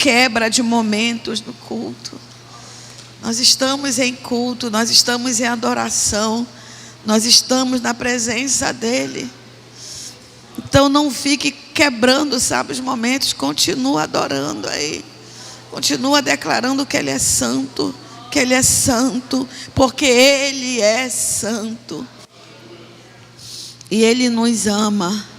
quebra de momentos no culto. Nós estamos em culto, nós estamos em adoração, nós estamos na presença dEle. Então não fique quebrando, sabe, os momentos. Continua adorando aí. Continua declarando que Ele é santo. Que Ele é santo. Porque Ele é santo. E Ele nos ama.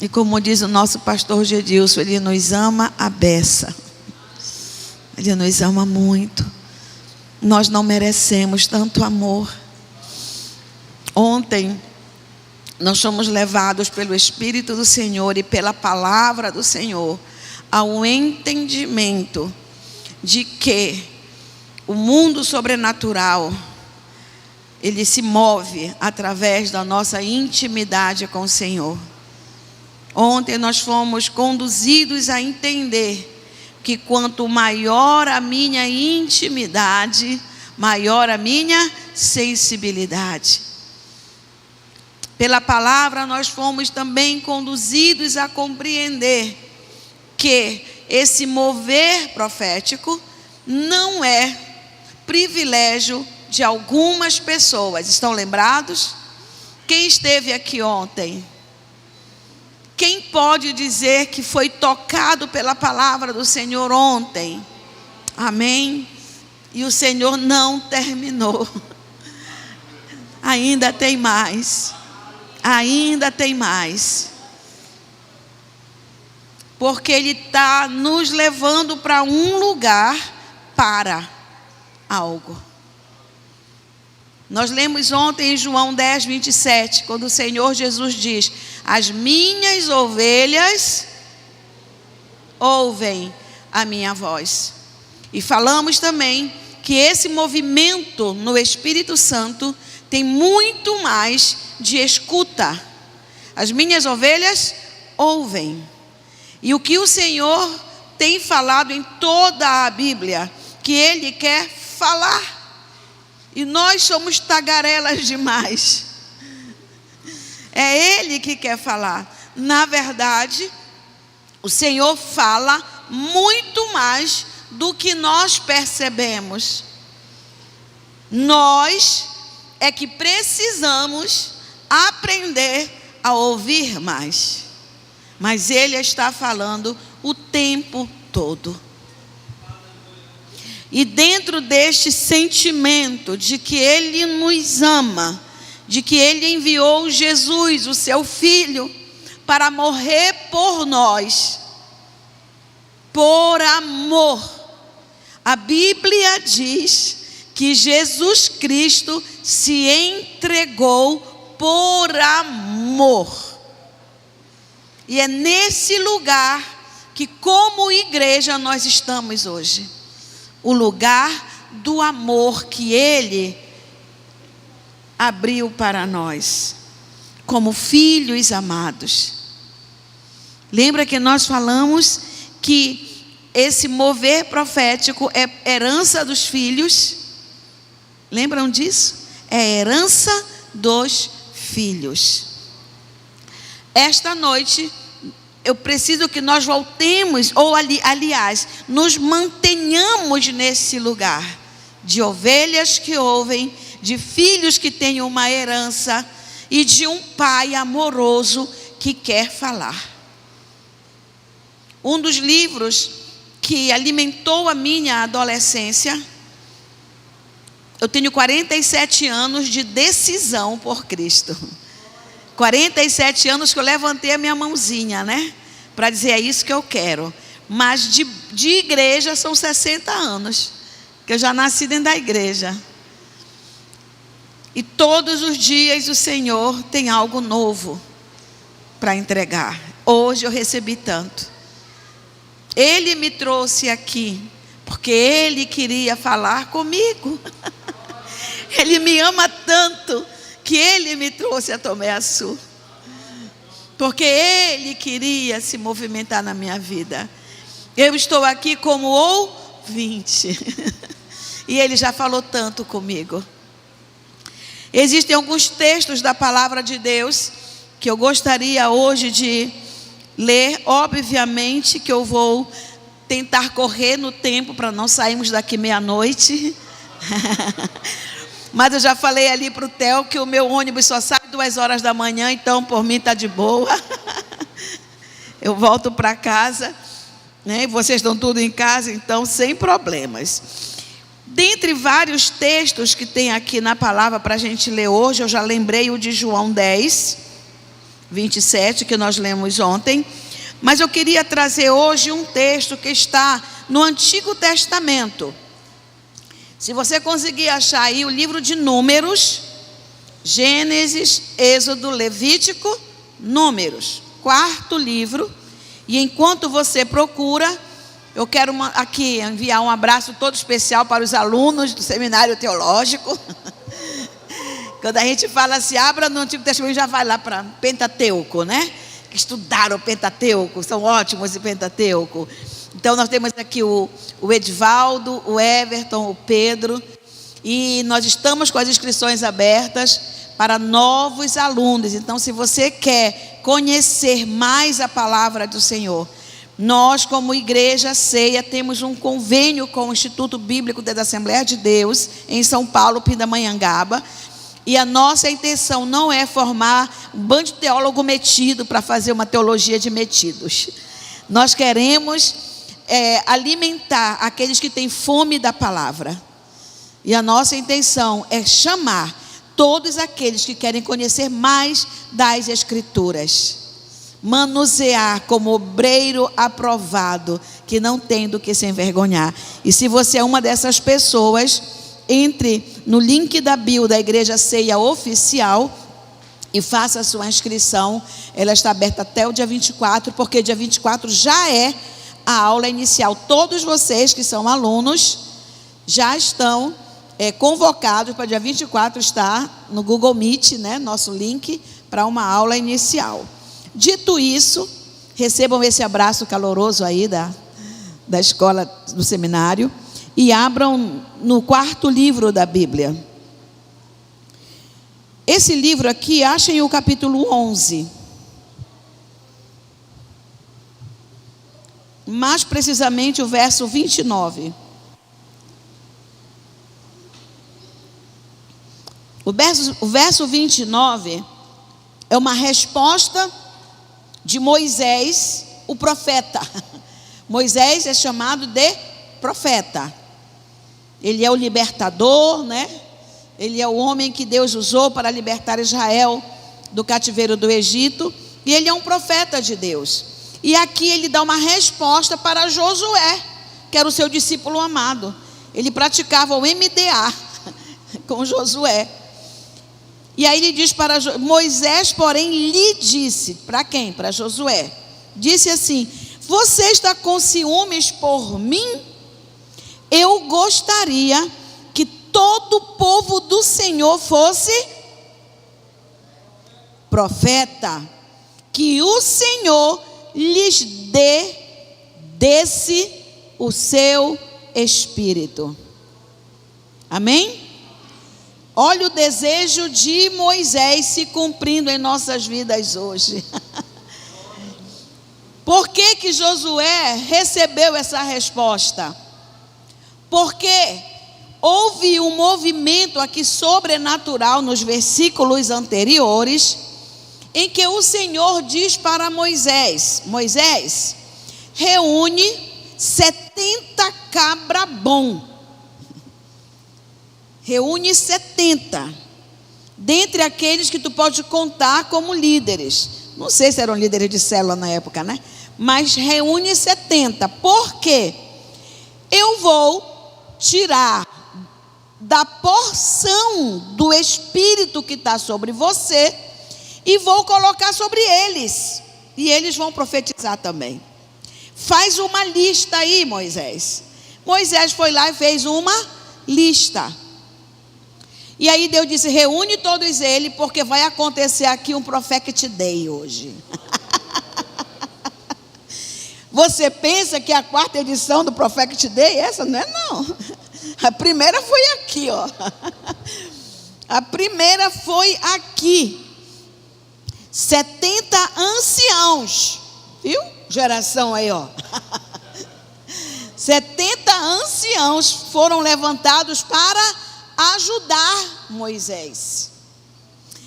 E como diz o nosso pastor Gedilson, Ele nos ama à beça. Ele nos ama muito. Nós não merecemos tanto amor. Ontem nós fomos levados pelo Espírito do Senhor e pela palavra do Senhor ao entendimento de que o mundo sobrenatural, ele se move através da nossa intimidade com o Senhor. Ontem nós fomos conduzidos a entender que quanto maior a minha intimidade, maior a minha sensibilidade. Pela palavra nós fomos também conduzidos a compreender que esse mover profético não é privilégio de algumas pessoas. Estão lembrados? Quem esteve aqui ontem? Quem pode dizer que foi tocado pela palavra do Senhor ontem? Amém? E o Senhor não terminou. Ainda tem mais. Ainda tem mais. Porque Ele está nos levando para um lugar para algo. Nós lemos ontem em João 10, 27, quando o Senhor Jesus diz: as minhas ovelhas ouvem a minha voz. E falamos também que esse movimento no Espírito Santo tem muito mais de escuta. As minhas ovelhas ouvem. E o que o Senhor tem falado em toda a Bíblia, que Ele quer falar. E nós somos tagarelas demais. É Ele que quer falar. Na verdade, o Senhor fala muito mais do que nós percebemos. Nós é que precisamos aprender a ouvir mais. Mas Ele está falando o tempo todo. E dentro deste sentimento de que Ele nos ama, de que Ele enviou Jesus, o seu Filho, para morrer por nós, por amor. A Bíblia diz que Jesus Cristo se entregou por amor. E é nesse lugar que, como igreja, nós estamos hoje. O lugar do amor que Ele abriu para nós, como filhos amados. Lembra que nós falamos que esse mover profético é herança dos filhos? Lembram disso? É herança dos filhos. Esta noite, eu preciso que nós voltemos, ou aliás, nos mantenhamos nesse lugar de ovelhas que ouvem, de filhos que têm uma herança e de um pai amoroso que quer falar. Um dos livros que alimentou a minha adolescência, eu tenho 47 anos de decisão por Cristo. 47 anos que eu levantei a minha mãozinha, né? Para dizer, é isso que eu quero. Mas de igreja são 60 anos. Que eu já nasci dentro da igreja. E todos os dias o Senhor tem algo novo para entregar. Hoje eu recebi tanto. Ele me trouxe aqui porque Ele queria falar comigo. Ele me ama tanto que Ele me trouxe a Tomé Açu. Porque Ele queria se movimentar na minha vida. Eu estou aqui como ouvinte. E Ele já falou tanto comigo. Existem alguns textos da palavra de Deus que eu gostaria hoje de ler. Obviamente que eu vou tentar correr no tempo para não sairmos daqui meia-noite. Mas eu já falei ali para o Theo que o meu ônibus só sai 2h da manhã, então por mim está de boa. Eu volto para casa, né? Vocês estão tudo em casa, então sem problemas. Dentre vários textos que tem aqui na palavra para a gente ler hoje, eu já lembrei o de João 10, 27, que nós lemos ontem. Mas eu queria trazer hoje um texto que está no Antigo Testamento. Se você conseguir achar aí o livro de Números, Gênesis, Êxodo, Levítico, Números, 4º livro. E enquanto você procura, eu quero aqui enviar um abraço todo especial para os alunos do Seminário Teológico. Quando a gente fala assim, abra no Antigo Testamento, já vai lá para Pentateuco, né? Que estudaram o Pentateuco, são ótimos em Pentateuco. Então nós temos aqui o Edivaldo, o Everton, o Pedro. E nós estamos com as inscrições abertas para novos alunos. Então, se você quer conhecer mais a palavra do Senhor, nós, como Igreja Ceia, temos um convênio com o Instituto Bíblico da Assembleia de Deus, em São Paulo, Pindamonhangaba. E a nossa intenção não é formar um bando de teólogo metido para fazer uma teologia de metidos. Nós queremos alimentar aqueles que têm fome da palavra. E a nossa intenção é chamar todos aqueles que querem conhecer mais das Escrituras. Manusear como obreiro aprovado, que não tem do que se envergonhar. E se você é uma dessas pessoas, entre no link da bio da Igreja Ceia Oficial e faça a sua inscrição. Ela está aberta até o dia 24, porque dia 24 já é a aula inicial. Todos vocês que são alunos já estão convocados para dia 24 estar no Google Meet, né, nosso link para uma aula inicial. Dito isso, recebam esse abraço caloroso aí da escola do seminário e abram no 4º livro da Bíblia. Esse livro aqui, achem o capítulo 11. Mais precisamente o verso 29. O verso 29 é uma resposta de Moisés, o profeta. Moisés é chamado de profeta. Ele é o libertador, né? Ele é o homem que Deus usou para libertar Israel do cativeiro do Egito. E ele é um profeta de Deus. E aqui ele dá uma resposta para Josué, que era o seu discípulo amado. Ele praticava o MDA com Josué. E aí ele diz para Moisés, porém, lhe disse, para quem? Para Josué. Disse assim: você está com ciúmes por mim? Eu gostaria que todo o povo do Senhor fosse profeta, que o Senhor lhes desse o seu espírito. Amém? Olha o desejo de Moisés se cumprindo em nossas vidas hoje. Por que Josué recebeu essa resposta? Porque houve um movimento aqui sobrenatural nos versículos anteriores, em que o Senhor diz para Moisés: Moisés, reúne 70 cabra bom. Reúne 70, dentre aqueles que tu pode contar como líderes. Não sei se eram líderes de célula na época, né? Mas reúne 70. Por quê? Eu vou tirar da porção do Espírito que está sobre você e vou colocar sobre eles. E eles vão profetizar também. Faz uma lista aí, Moisés. Moisés foi lá e fez uma lista. E aí Deus disse: reúne todos eles, porque vai acontecer aqui um Prophet Day hoje. Você pensa que a 4ª edição do Prophet Day, essa não é não. A primeira foi aqui, ó. A primeira foi aqui. 70 anciãos, viu? Geração aí, ó. 70 anciãos foram levantados para ajudar Moisés.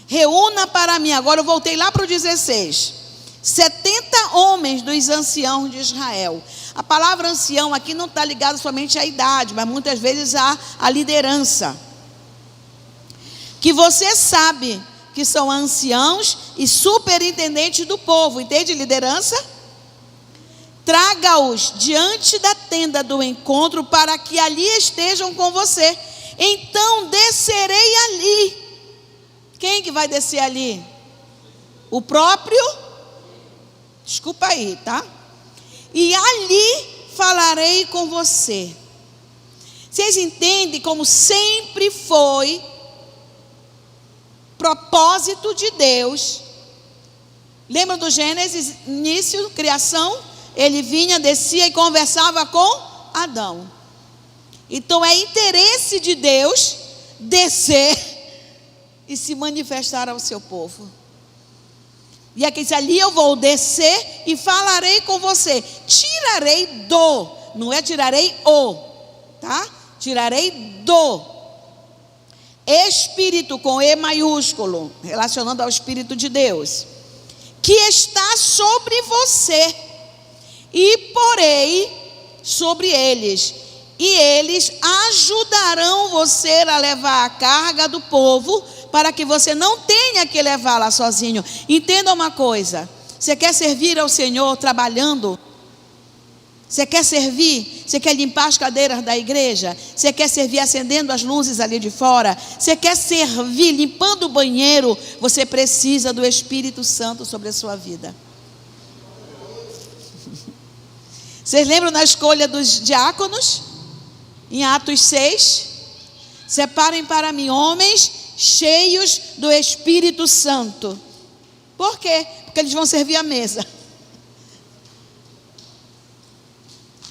Reúna para mim, agora eu voltei lá para o 16. 70 homens dos anciãos de Israel. A palavra ancião aqui não está ligada somente à idade, mas muitas vezes à liderança. Que você sabe que são anciãos e superintendentes do povo. Entende liderança? Traga-os diante da tenda do encontro para que ali estejam com você. Então descerei ali. Quem que vai descer ali? O próprio? Desculpa aí, tá? E ali falarei com você. Vocês entendem como sempre foi propósito de Deus? Lembra do Gênesis, início, criação? Ele vinha, descia e conversava com Adão. Então é interesse de Deus descer e se manifestar ao seu povo. E aqui diz, ali eu vou descer e falarei com você. Tirarei do, não é tirarei o, tá? Tirarei do Espírito com E maiúsculo, relacionando ao Espírito de Deus, que está sobre você, e porei sobre eles, e eles ajudarão você a levar a carga do povo, para que você não tenha que levá-la sozinho. Entenda uma coisa: você quer servir ao Senhor trabalhando? Você quer servir? Você quer limpar as cadeiras da igreja? Você quer servir acendendo as luzes ali de fora? Você quer servir limpando o banheiro? Você precisa do Espírito Santo sobre a sua vida. Vocês lembram da escolha dos diáconos? Em Atos 6? Separem para mim homens cheios do Espírito Santo. Por quê? Porque eles vão servir a mesa.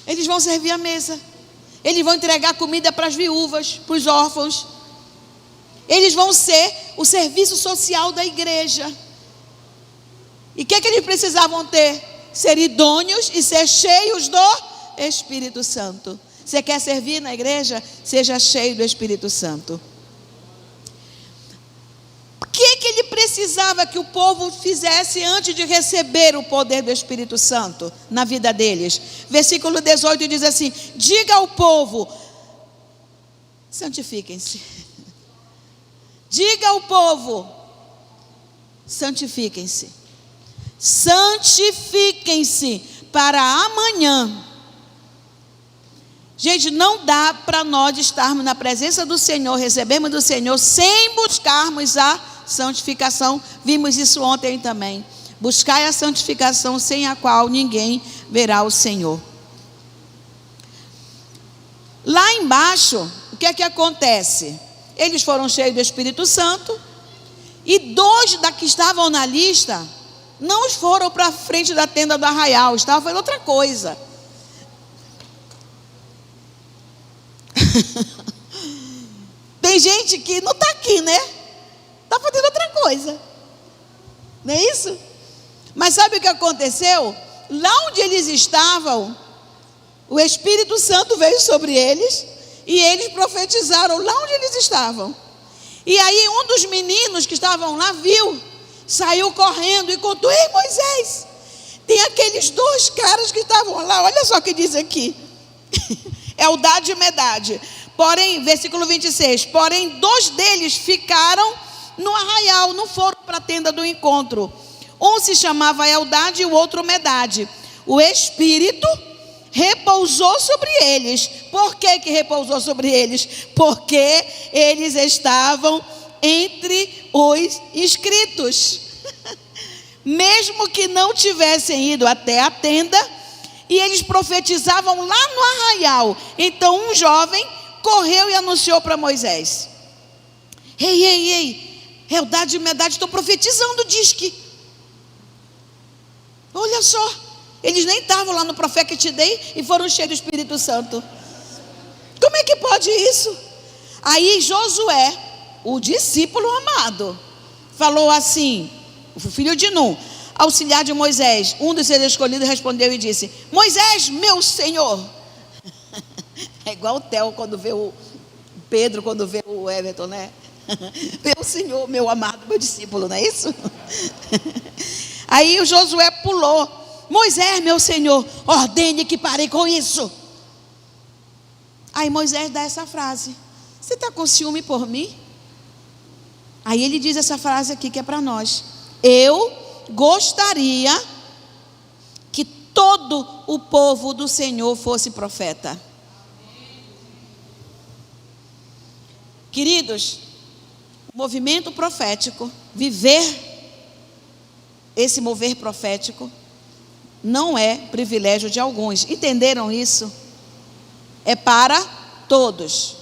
Eles vão servir a mesa. Eles vão entregar comida para as viúvas, para os órfãos. Eles vão ser o serviço social da igreja. E o que eles precisavam ter? Ser idôneos e ser cheios do Espírito Santo. Você quer servir na igreja? Seja cheio do Espírito Santo. O que ele precisava que o povo fizesse antes de receber o poder do Espírito Santo na vida deles? Versículo 18 diz assim: diga ao povo, santifiquem-se. Diga ao povo, santifiquem-se. Santifiquem-se para amanhã. Gente, não dá para nós estarmos na presença do Senhor, recebermos do Senhor, sem buscarmos a santificação. Vimos isso ontem também. Buscai a santificação, sem a qual ninguém verá o Senhor. Lá embaixo, o que é que acontece? Eles foram cheios do Espírito Santo, e 2 da que estavam na lista não foram para a frente da tenda do arraial, estavam fazendo outra coisa. Tem gente que não está aqui, né? Está fazendo outra coisa. Não é isso? Mas sabe o que aconteceu? Lá onde eles estavam, o Espírito Santo veio sobre eles, e eles profetizaram lá onde eles estavam. E aí um dos meninos que estavam lá viu, saiu correndo e contou: ei, Moisés, tem aqueles 2 caras que estavam lá. Olha só o que diz aqui. Eldade e Medade. Porém, versículo 26, porém 2 deles ficaram no arraial, não foram para a tenda do encontro. Um se chamava Eldade e o outro Medade. O Espírito repousou sobre eles. Por que repousou sobre eles? Porque eles estavam entre os inscritos. Mesmo que não tivessem ido até a tenda, e eles profetizavam lá no arraial. Então um jovem correu e anunciou para Moisés: ei, Eldade e Medade estão profetizando, diz que. Olha só, eles nem estavam lá no profeta que te dei e foram cheios do Espírito Santo. Como é que pode isso? Aí Josué, o discípulo amado, falou assim, o filho de Nun, auxiliar de Moisés, um dos seus escolhidos, respondeu e disse: Moisés, meu senhor. É igual o Theo quando vê o Pedro, quando vê o Everton, né? Meu Senhor, meu amado, meu discípulo, não é isso? Aí o Josué pulou. Moisés, meu Senhor, ordene que pare com isso. Aí Moisés dá essa frase: você está com ciúme por mim? Aí ele diz essa frase aqui que é para nós: eu gostaria que todo o povo do Senhor fosse profeta. Queridos, o movimento profético, viver esse mover profético, não é privilégio de alguns. Entenderam isso? É para todos.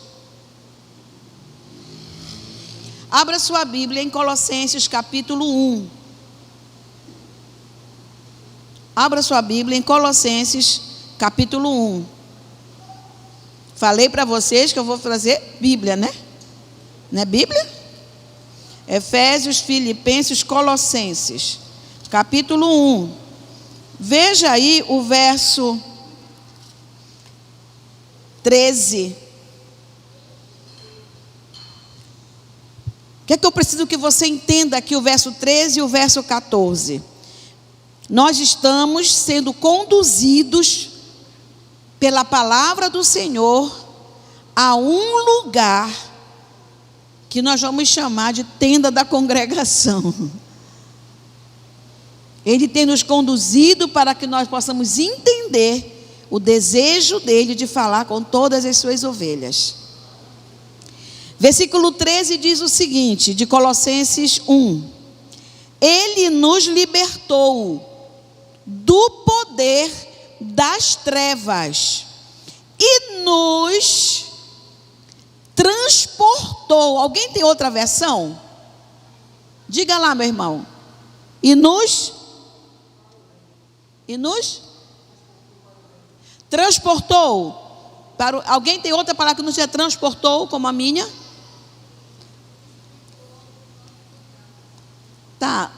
Abra sua Bíblia em Colossenses capítulo 1. Abra sua Bíblia em Colossenses capítulo 1. Falei para vocês que eu vou trazer Bíblia, né? Não é Bíblia? Efésios, Filipenses, Colossenses capítulo 1. Veja aí o verso 13. O que é que eu preciso que você entenda aqui, o verso 13 e o verso 14? Nós estamos sendo conduzidos pela palavra do Senhor a um lugar que nós vamos chamar de tenda da congregação. Ele tem nos conduzido para que nós possamos entender o desejo dele de falar com todas as suas ovelhas. Versículo 13 diz o seguinte, de Colossenses 1: ele nos libertou do poder das trevas e nos transportou. Alguém tem outra versão? Diga lá, meu irmão. E nos transportou. Alguém tem outra palavra que não seja transportou, como a minha? Tá.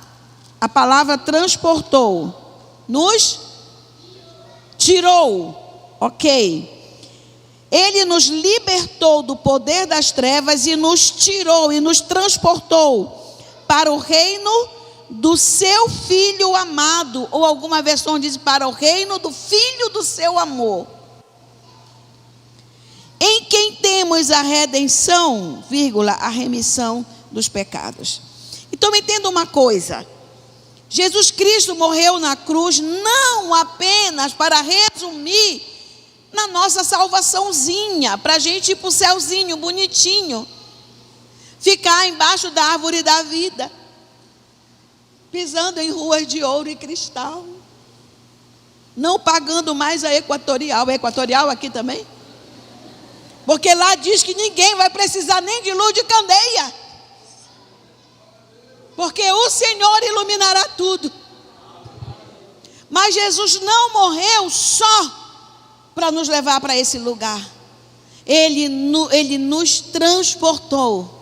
A palavra transportou. Nos tirou. Ok. Ele nos libertou do poder das trevas e nos tirou e nos transportou para o reino do seu Filho amado, ou alguma versão diz para o reino do Filho do seu amor, em quem temos a redenção, a remissão dos pecados. Então entenda uma coisa: Jesus Cristo morreu na cruz não apenas para resumir na nossa salvaçãozinha, para a gente ir para o céuzinho bonitinho, ficar embaixo da árvore da vida, pisando em ruas de ouro e cristal, não pagando mais a Equatorial. É Equatorial aqui também? Porque lá diz que ninguém vai precisar nem de luz de candeia, porque o Senhor iluminará tudo. Mas Jesus não morreu só para nos levar para esse lugar. Ele nos transportou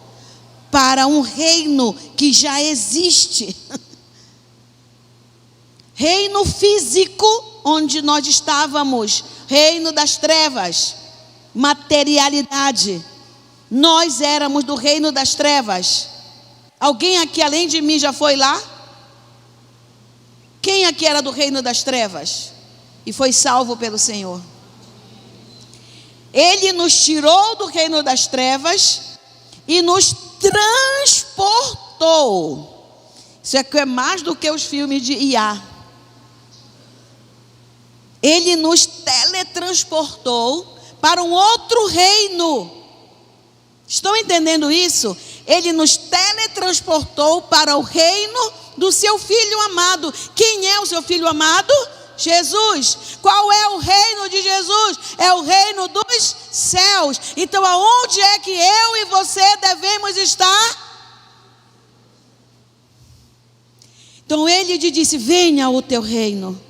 para um reino que já existe. Reino físico, onde nós estávamos, reino das trevas, materialidade. Nós éramos do reino das trevas. Alguém aqui além de mim já foi lá? Quem aqui era do reino das trevas e foi salvo pelo Senhor? Ele nos tirou do reino das trevas e nos transportou. Isso é mais do que os filmes de IA. Ele nos teletransportou para um outro reino. Estão entendendo isso? Ele nos teletransportou para o reino do seu Filho amado. Quem é o seu Filho amado? Jesus. Qual é o reino de Jesus? É o reino dos céus. Então aonde é que eu e você devemos estar? Então ele disse: venha o teu reino,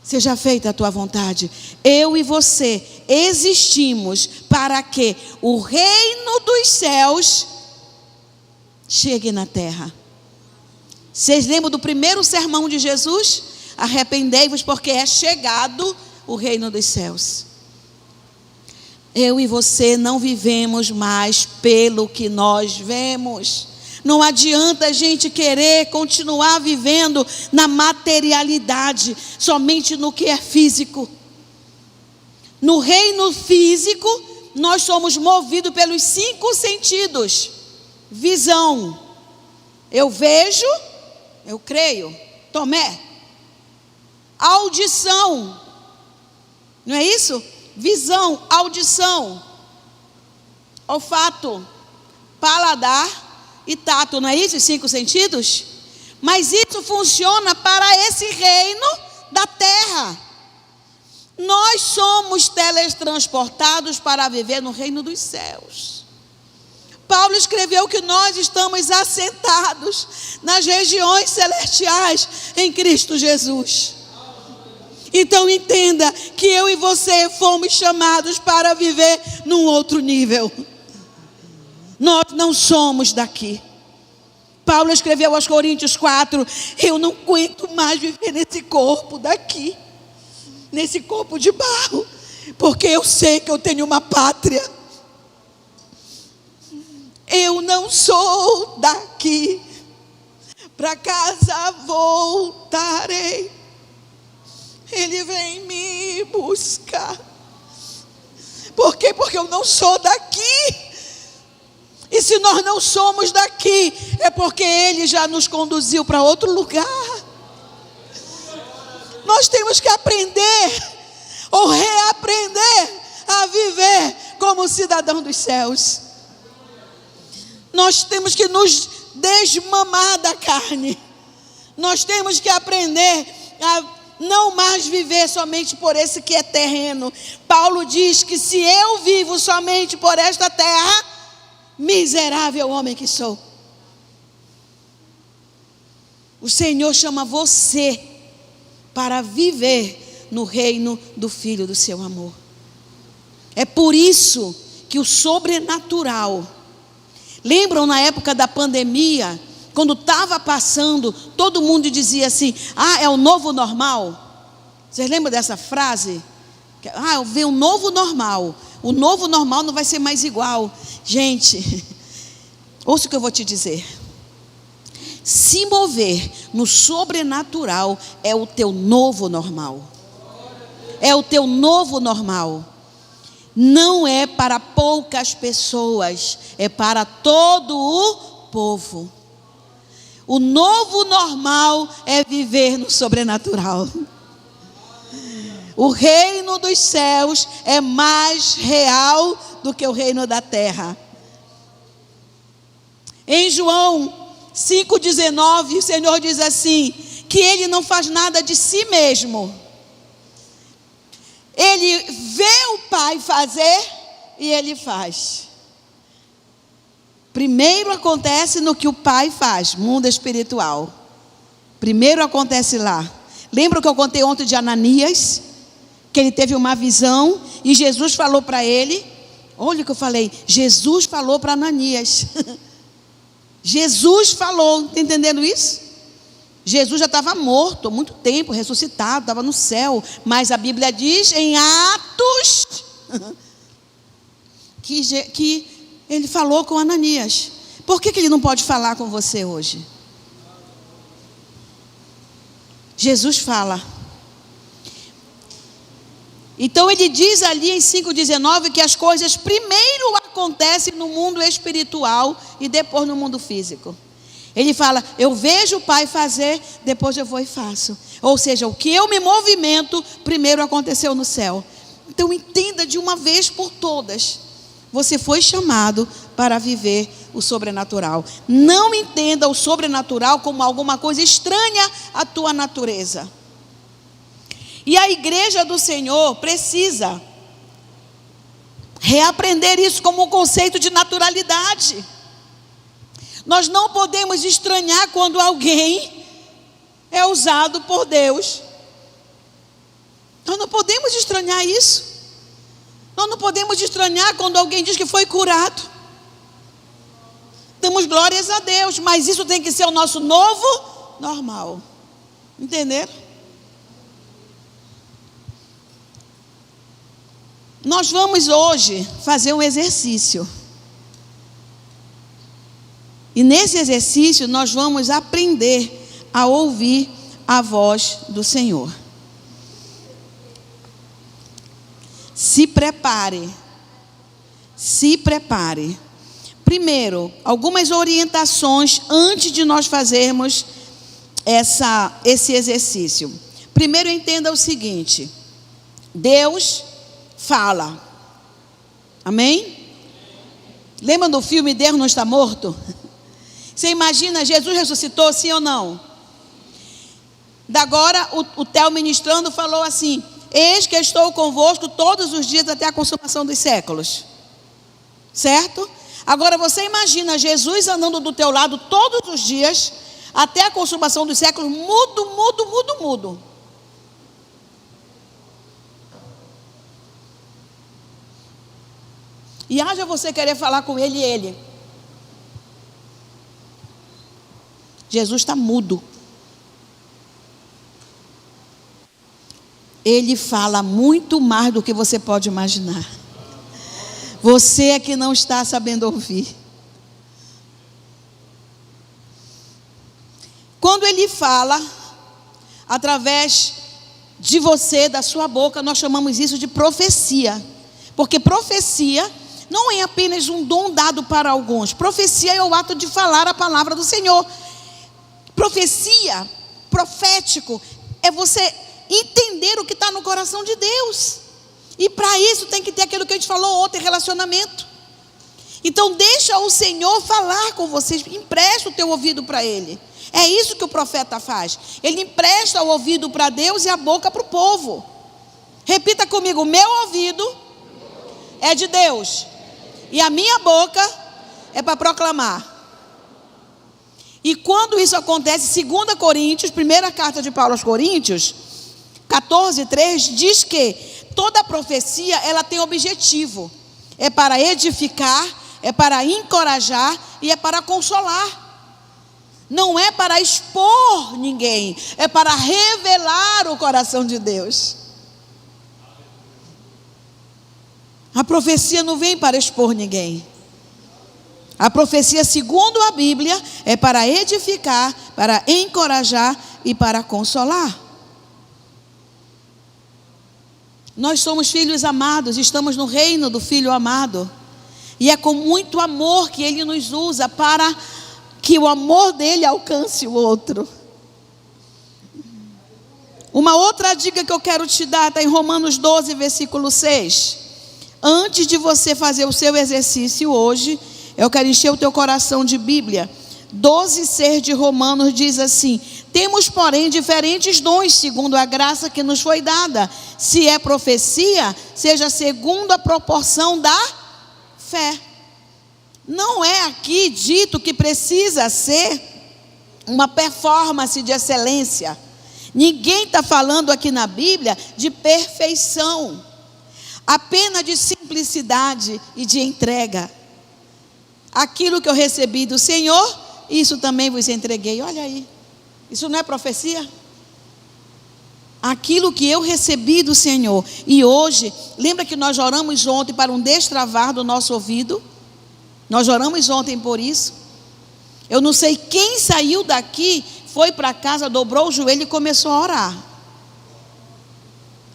seja feita a tua vontade. Eu e você existimos para que o reino dos céus chegue na terra. Vocês lembram do primeiro sermão de Jesus? Arrependei-vos porque é chegado o reino dos céus. Eu e você não vivemos mais pelo que nós vemos. Não adianta a gente querer continuar vivendo na materialidade, somente no que é físico. No reino físico, nós somos movidos pelos 5 sentidos. Visão. Eu vejo, eu creio. Tomé. Audição. Não é isso? Visão, audição. Olfato, paladar e tato, não é isso? Os 5 sentidos? Mas isso funciona para esse reino da terra. Nós somos teletransportados para viver no reino dos céus. Paulo escreveu que nós estamos assentados nas regiões celestiais em Cristo Jesus. Então entenda que eu e você fomos chamados para viver num outro nível. Nós não somos daqui. Paulo escreveu aos Coríntios 4: eu não aguento mais viver nesse corpo daqui, nesse corpo de barro, porque eu sei que eu tenho uma pátria. Eu não sou daqui, para casa voltarei. Ele vem me buscar. Por quê? Porque eu não sou daqui. E se nós não somos daqui, é porque Ele já nos conduziu para outro lugar. Nós temos que aprender, ou reaprender, a viver como cidadão dos céus. Nós temos que nos desmamar da carne. Nós temos que aprender a não mais viver somente por esse que é terreno. Paulo diz que se eu vivo somente por esta terra, miserável homem que sou. O Senhor chama você para viver no reino do Filho do seu amor. É por isso que o sobrenatural, lembram na época da pandemia, quando estava passando, todo mundo dizia assim: ah, é o novo normal. Vocês lembram dessa frase? Ah, eu vi um novo normal. O novo normal não vai ser mais igual. Gente, ouça o que eu vou te dizer. Se mover no sobrenatural é o teu novo normal. É o teu novo normal. Não é para poucas pessoas, é para todo o povo. O novo normal é viver no sobrenatural. O reino dos céus é mais real do que o reino da terra. Em João 5,19, o Senhor diz assim, que Ele não faz nada de si mesmo. Ele vê o Pai fazer e Ele faz. Primeiro acontece no que o Pai faz, mundo espiritual. Primeiro acontece lá. Lembra o que eu contei ontem de Ananias? Que ele teve uma visão e Jesus falou para ele. Olha o que eu falei. Jesus falou para Ananias. Jesus falou, está entendendo isso? Jesus já estava morto há muito tempo, ressuscitado, estava no céu. Mas a Bíblia diz em Atos que ele falou com Ananias. Por que ele não pode falar com você hoje? Jesus fala. Então ele diz ali em 5,19 que as coisas primeiro acontecem no mundo espiritual e depois no mundo físico. Ele fala, eu vejo o Pai fazer, depois eu vou e faço. Ou seja, o que eu me movimento, primeiro aconteceu no céu. Então entenda de uma vez por todas. Você foi chamado para viver o sobrenatural. Não entenda o sobrenatural como alguma coisa estranha à tua natureza. E a igreja do Senhor precisa reaprender isso como um conceito de naturalidade. Nós não podemos estranhar quando alguém é usado por Deus. Nós não podemos estranhar isso. Nós não podemos estranhar quando alguém diz que foi curado. Damos glórias a Deus, mas isso tem que ser o nosso novo normal. Entenderam? Nós vamos hoje fazer um exercício. E nesse exercício nós vamos aprender a ouvir a voz do Senhor. Se prepare. Se prepare. Primeiro, algumas orientações antes de nós fazermos esse exercício. Primeiro, entenda o seguinte: Deus fala. Amém? Lembra do filme Deus Não Está Morto? Você imagina, Jesus ressuscitou, sim ou não? Agora o Theo ministrando falou assim: eis que estou convosco todos os dias até a consumação dos séculos. Certo? Agora você imagina Jesus andando do teu lado todos os dias até a consumação dos séculos, mudo. E haja você querer falar com ele e ele. Jesus está mudo. Ele fala muito mais do que você pode imaginar. Você é que não está sabendo ouvir. Quando ele fala, através de você, da sua boca, nós chamamos isso de profecia. Porque profecia não é apenas um dom dado para alguns. Profecia é o ato de falar a palavra do Senhor. Profecia, profético, é você entender o que está no coração de Deus. E para isso tem que ter aquilo que a gente falou ontem, relacionamento. Então deixa o Senhor falar com vocês, empresta o teu ouvido para Ele. É isso que o profeta faz. Ele empresta o ouvido para Deus e a boca para o povo. Repita comigo: o meu ouvido é de Deus e a minha boca é para proclamar. E quando isso acontece, 2 Coríntios, primeira carta de Paulo aos Coríntios, 14:3, diz que toda profecia, ela tem objetivo. É para edificar, é para encorajar e é para consolar. Não é para expor ninguém, é para revelar o coração de Deus. A profecia não vem para expor ninguém. A profecia, segundo a Bíblia, é para edificar, para encorajar e para consolar. Nós somos filhos amados, estamos no reino do Filho amado. E é com muito amor que Ele nos usa para que o amor dele alcance o outro. Uma outra dica que eu quero te dar está em Romanos 12, versículo 6. Antes de você fazer o seu exercício hoje, eu quero encher o teu coração de Bíblia. 12:6 de Romanos diz assim: temos, porém, diferentes dons, segundo a graça que nos foi dada. Se é profecia, seja segundo a proporção da fé. Não é aqui dito que precisa ser uma performance de excelência. Ninguém está falando aqui na Bíblia de perfeição, apenas de simplicidade e de entrega. Aquilo que eu recebi do Senhor, isso também vos entreguei. Olha aí, isso não é profecia? Aquilo que eu recebi do Senhor. E hoje, lembra que nós oramos ontem para um destravar do nosso ouvido? Nós oramos ontem por isso. Eu não sei quem saiu daqui, foi para casa, dobrou o joelho e começou a orar.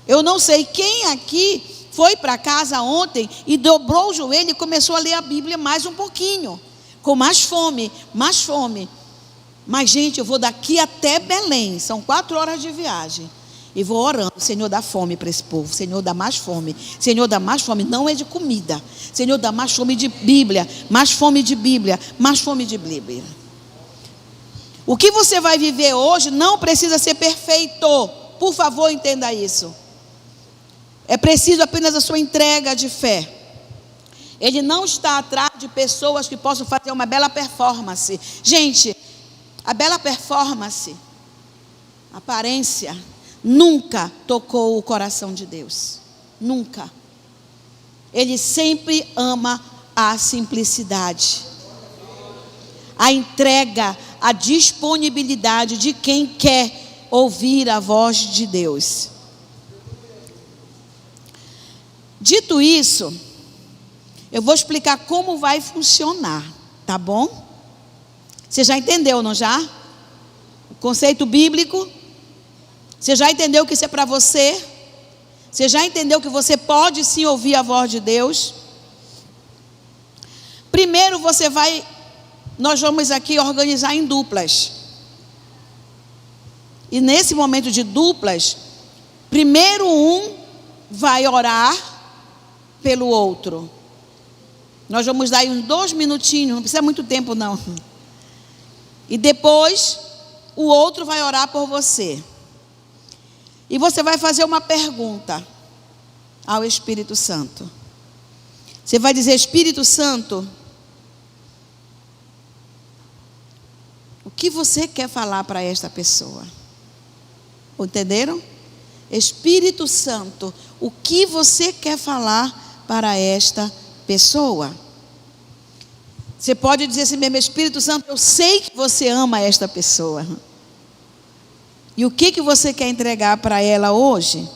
Eu não sei quem aqui foi para casa ontem e dobrou o joelho e começou a ler a Bíblia mais um pouquinho, com mais fome, mais fome. Mas, gente, eu vou daqui até Belém, são 4 horas de viagem. E vou orando: Senhor, dá fome para esse povo. Senhor, dá mais fome. Senhor, dá mais fome. Não é de comida. Senhor, dá mais fome de Bíblia. Mais fome de Bíblia. Mais fome de Bíblia. O que você vai viver hoje não precisa ser perfeito. Por favor, entenda isso. É preciso apenas a sua entrega de fé. Ele não está atrás de pessoas que possam fazer uma bela performance. Gente, a bela performance, aparência, nunca tocou o coração de Deus. Nunca. Ele sempre ama a simplicidade, a entrega, a disponibilidade de quem quer ouvir a voz de Deus. Dito isso, eu vou explicar como vai funcionar, tá bom? Você já entendeu, não já? O conceito bíblico. Você já entendeu que isso é para você? Você já entendeu que você pode sim ouvir a voz de Deus? Primeiro nós vamos aqui organizar em duplas. E nesse momento de duplas, primeiro um vai orar pelo outro. Nós vamos dar aí uns 2 minutinhos, não precisa muito tempo não. E depois o outro vai orar por você. E você vai fazer uma pergunta ao Espírito Santo. Você vai dizer: Espírito Santo, o que você quer falar para esta pessoa? Entenderam? Espírito Santo, o que você quer falar para esta pessoa? Você pode dizer assim mesmo: Espírito Santo, eu sei que você ama esta pessoa. E o que você quer entregar para ela hoje?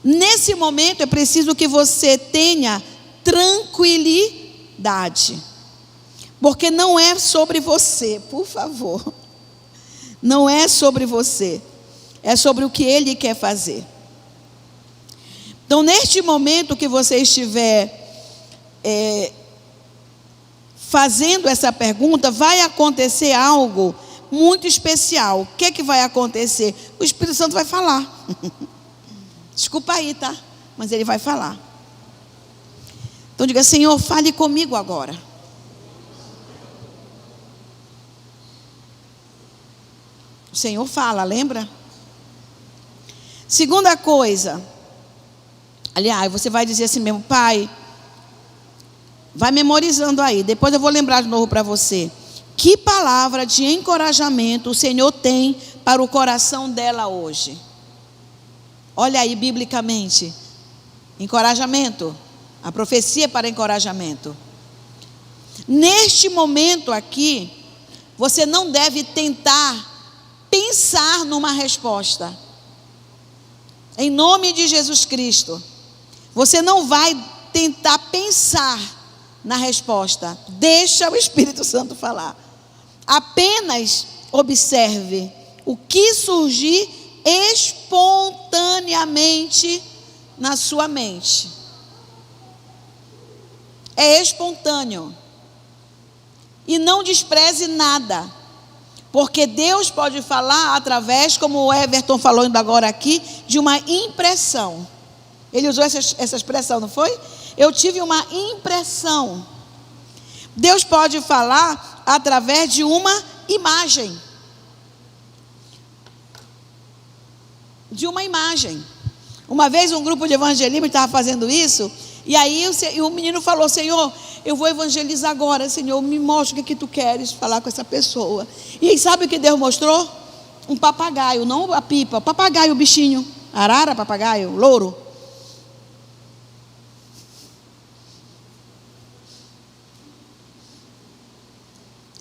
Nesse momento é preciso que você tenha tranquilidade. Porque não é sobre você, por favor. Não é sobre você. É sobre o que Ele quer fazer. Então, neste momento que você estiver fazendo essa pergunta, vai acontecer algo muito especial. O que vai acontecer? O Espírito Santo vai falar. Desculpa aí, tá? Mas Ele vai falar. Então diga: Senhor, fale comigo agora. O Senhor fala, lembra? Segunda coisa. Aliás, você vai dizer assim mesmo: Pai, vai memorizando aí. Depois eu vou lembrar de novo para você. Que palavra de encorajamento o Senhor tem para o coração dela hoje? Olha aí biblicamente. Encorajamento. A profecia para encorajamento. Neste momento aqui, você não deve tentar pensar numa resposta. Em nome de Jesus Cristo. Você não vai tentar pensar na resposta. Deixa o Espírito Santo falar. Apenas observe o que surgir espontaneamente na sua mente. É espontâneo. E não despreze nada. Porque Deus pode falar através, como o Everton falou ainda agora aqui, de uma impressão. Ele usou essa expressão, não foi? Eu tive uma impressão. Deus pode falar através de uma imagem. De uma imagem. Uma vez um grupo de evangelismo estava fazendo isso, e aí o menino falou: Senhor, eu vou evangelizar agora, Senhor, me mostra o que tu queres falar com essa pessoa. E aí sabe o que Deus mostrou? Um papagaio, não a pipa, o papagaio, o bichinho, arara, papagaio, louro.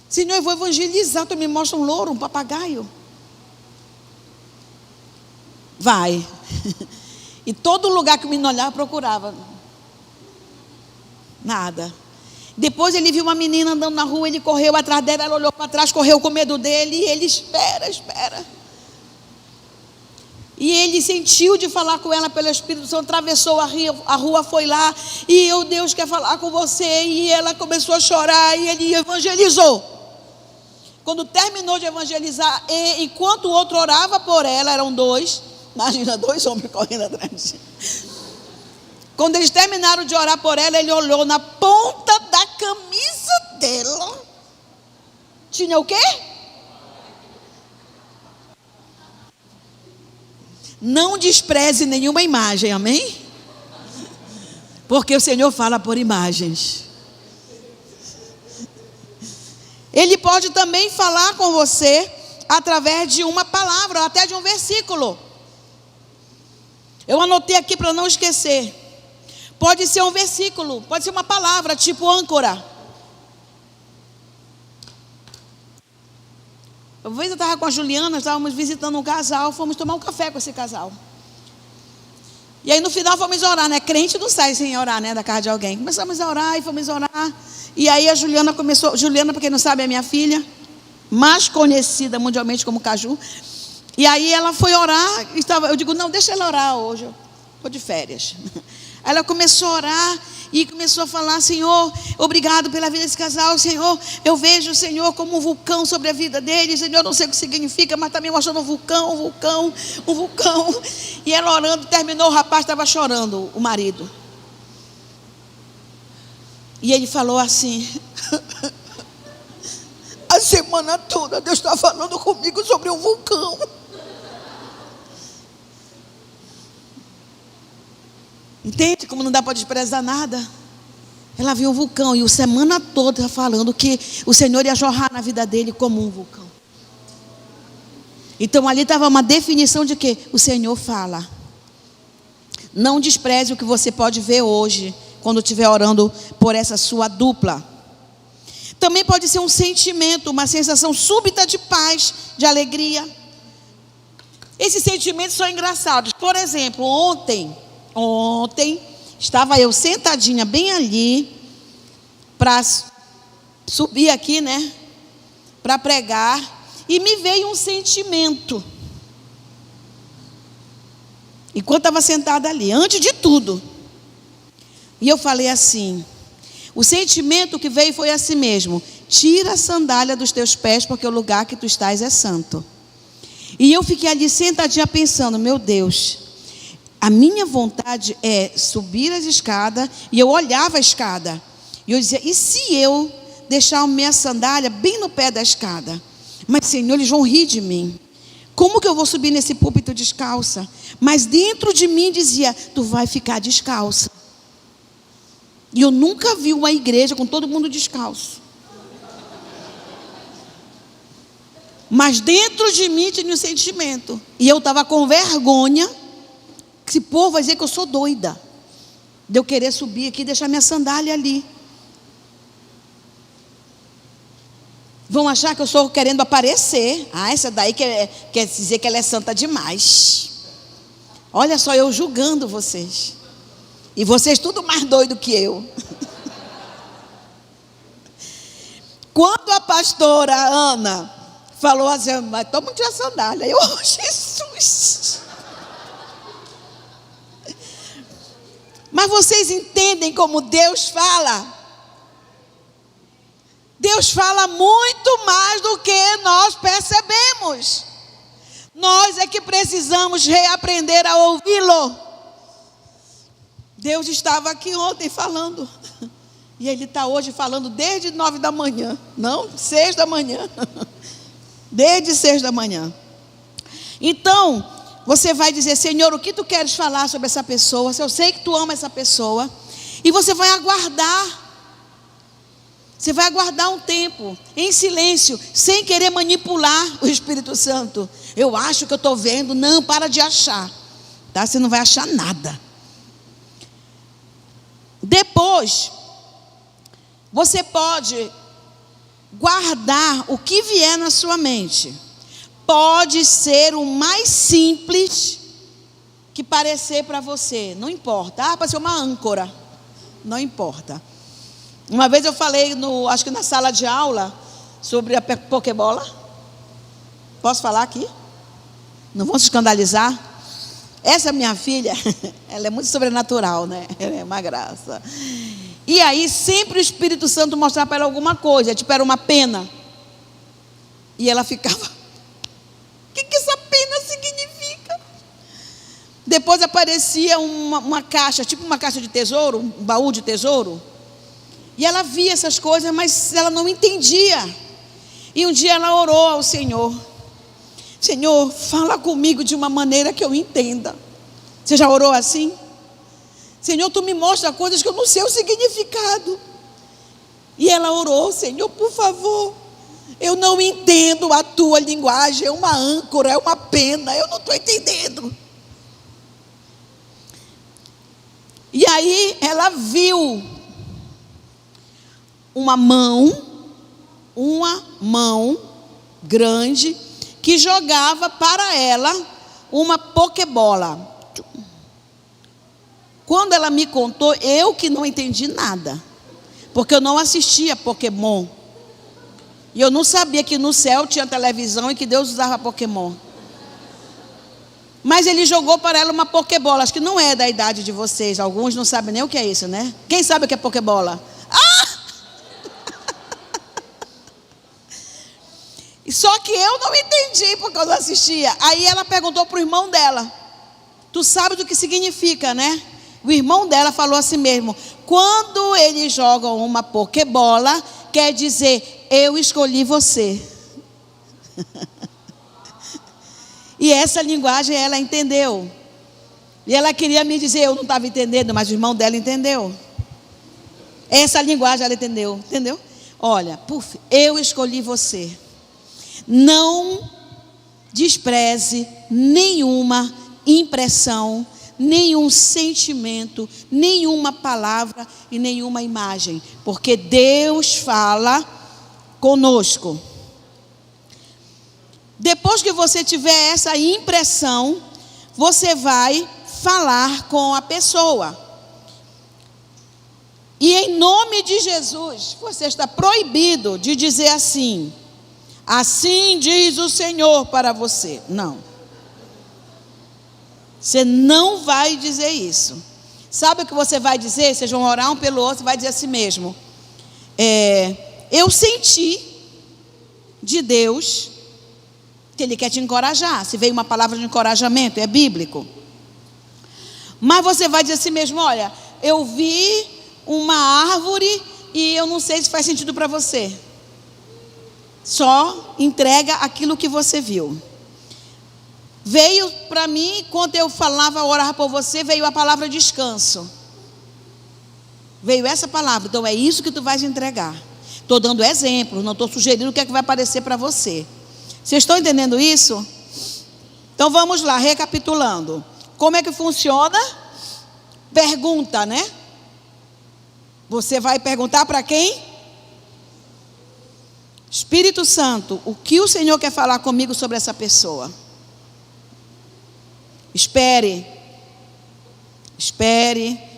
Senhor, eu vou evangelizar, tu me mostra um louro, um papagaio. Vai. E todo lugar que o menino olhava, procurava. Nada. Depois ele viu uma menina andando na rua, ele correu atrás dela, ela olhou para trás, correu com medo dele, e ele espera. E ele sentiu de falar com ela pelo Espírito Santo, atravessou a rua, foi lá, e Deus quer falar com você, e ela começou a chorar, e ele evangelizou. Quando terminou de evangelizar, enquanto o outro orava por ela, eram 2, imagina 2 homens correndo atrás. Quando eles terminaram de orar por ela, ele olhou na ponta da camisa dela. Tinha o quê? Não despreze nenhuma imagem, amém? Porque o Senhor fala por imagens. Ele pode também falar com você através de uma palavra, ou até de um versículo. Eu anotei aqui para não esquecer. Pode ser um versículo, pode ser uma palavra, tipo âncora. Uma vez eu estava com a Juliana, estávamos visitando um casal, fomos tomar um café com esse casal. E aí no final fomos orar, né? Crente não sai sem orar, né? Da casa de alguém. Começamos a orar e fomos orar. E aí a Juliana começou. Juliana, para quem não sabe, é minha filha, mais conhecida mundialmente como Caju. E aí ela foi orar. Eu digo, não, deixa ela orar hoje. Eu estou de férias. Ela começou a orar e começou a falar: Senhor, obrigado pela vida desse casal. Senhor, eu vejo o Senhor como um vulcão sobre a vida deles. Senhor, eu não sei o que significa, mas está me mostrando um vulcão. E ela orando, terminou, o rapaz estava chorando, o marido. E ele falou assim: a semana toda Deus está falando comigo sobre um vulcão. Entende como não dá para desprezar nada? Ela viu um vulcão e a semana toda falando que o Senhor ia jorrar na vida dele como um vulcão. Então ali estava uma definição de que o Senhor fala. Não despreze o que você pode ver hoje, quando estiver orando por essa sua dupla. Também pode ser um sentimento, uma sensação súbita de paz, de alegria. Esses sentimentos são engraçados. Por exemplo, ontem estava eu sentadinha bem ali para subir aqui, né? Para pregar, e me veio um sentimento. Enquanto estava sentada ali, antes de tudo. E eu falei assim: o sentimento que veio foi assim mesmo: tira a sandália dos teus pés, porque o lugar que tu estás é santo. E eu fiquei ali sentadinha pensando: meu Deus, a minha vontade é subir as escadas. E eu olhava a escada e eu dizia: e se eu deixar a minha sandália bem no pé da escada? Mas Senhor, eles vão rir de mim. Como que eu vou subir nesse púlpito descalça? Mas dentro de mim dizia: tu vai ficar descalça. E eu nunca vi uma igreja com todo mundo descalço. Mas dentro de mim tinha um sentimento. E eu estava com vergonha. Esse povo vai dizer que eu sou doida, de eu querer subir aqui e deixar minha sandália ali. Vão achar que eu estou querendo aparecer. Ah, essa daí quer dizer que ela é santa demais. Olha só, eu julgando vocês. E vocês tudo mais doido que eu. Quando a pastora Ana falou assim: mas toma tirar a sandália. Eu, oh, Jesus. Mas vocês entendem como Deus fala? Deus fala muito mais do que nós percebemos. Nós é que precisamos reaprender a ouvi-lo. Deus estava aqui ontem falando. E Ele está hoje falando desde 9 da manhã. Não, 6 da manhã. Desde 6 da manhã. Então, você vai dizer: Senhor, o que tu queres falar sobre essa pessoa? Se eu sei que tu ama essa pessoa. E você vai aguardar. Você vai aguardar um tempo, em silêncio, sem querer manipular o Espírito Santo. Eu acho que eu estou vendo. Não, para de achar. Tá? Você não vai achar nada. Depois, você pode guardar o que vier na sua mente. Pode ser o mais simples que parecer para você, não importa. Pode ser uma âncora, não importa. Uma vez eu falei, acho que na sala de aula, sobre a pokebola. Posso falar aqui? Não vão se escandalizar? Essa minha filha, ela é muito sobrenatural, né? Ela é uma graça. E aí sempre o Espírito Santo mostrava para ela alguma coisa, tipo era uma pena. E ela ficava: o que essa pena significa? Depois aparecia uma caixa, tipo uma caixa de tesouro, um baú de tesouro. E ela via essas coisas, mas ela não entendia. E um dia ela orou ao Senhor: Senhor, fala comigo de uma maneira que eu entenda. Você já orou assim? Senhor, tu me mostra coisas que eu não sei o significado. E ela orou: Senhor, por favor, eu não entendo a tua linguagem. É uma âncora, é uma pena, eu não estou entendendo. E aí ela viu uma mão grande que jogava para ela uma pokebola. Quando ela me contou, eu que não entendi nada, porque eu não assistia Pokémon. E eu não sabia que no céu tinha televisão e que Deus usava Pokémon. Mas ele jogou para ela uma Pokébola. Acho que não é da idade de vocês. Alguns não sabem nem o que é isso, né? Quem sabe o que é Pokébola? Ah! Só que eu não entendi porque eu não assistia. Aí ela perguntou para o irmão dela. Tu sabe do que significa, né? O irmão dela falou assim mesmo: quando eles jogam uma Pokébola, quer dizer, eu escolhi você. E essa linguagem ela entendeu. E ela queria me dizer, eu não estava entendendo, mas o irmão dela entendeu. Essa linguagem ela entendeu, entendeu? Olha, eu escolhi você. Não despreze nenhuma impressão, nenhum sentimento, nenhuma palavra e nenhuma imagem, porque Deus fala conosco. Depois que você tiver essa impressão, você vai falar com a pessoa. E em nome de Jesus, você está proibido de dizer assim: assim diz o Senhor para você. Não. Você não vai dizer isso. Sabe o que você vai dizer? Vocês vão orar um pelo outro e vai dizer assim mesmo: eu senti de Deus que Ele quer te encorajar. Se veio uma palavra de encorajamento, é bíblico. Mas você vai dizer assim mesmo: olha, eu vi uma árvore e eu não sei se faz sentido para você. Só entrega aquilo que você viu. Veio para mim, quando eu falava, orava por você, veio a palavra descanso. Veio essa palavra, então é isso que tu vais entregar. Estou dando exemplo, não estou sugerindo o que é que vai aparecer para você. Vocês estão entendendo isso? Então vamos lá, recapitulando. Como é que funciona? Pergunta, né? Você vai perguntar para quem? Espírito Santo, o que o Senhor quer falar comigo sobre essa pessoa? Espere,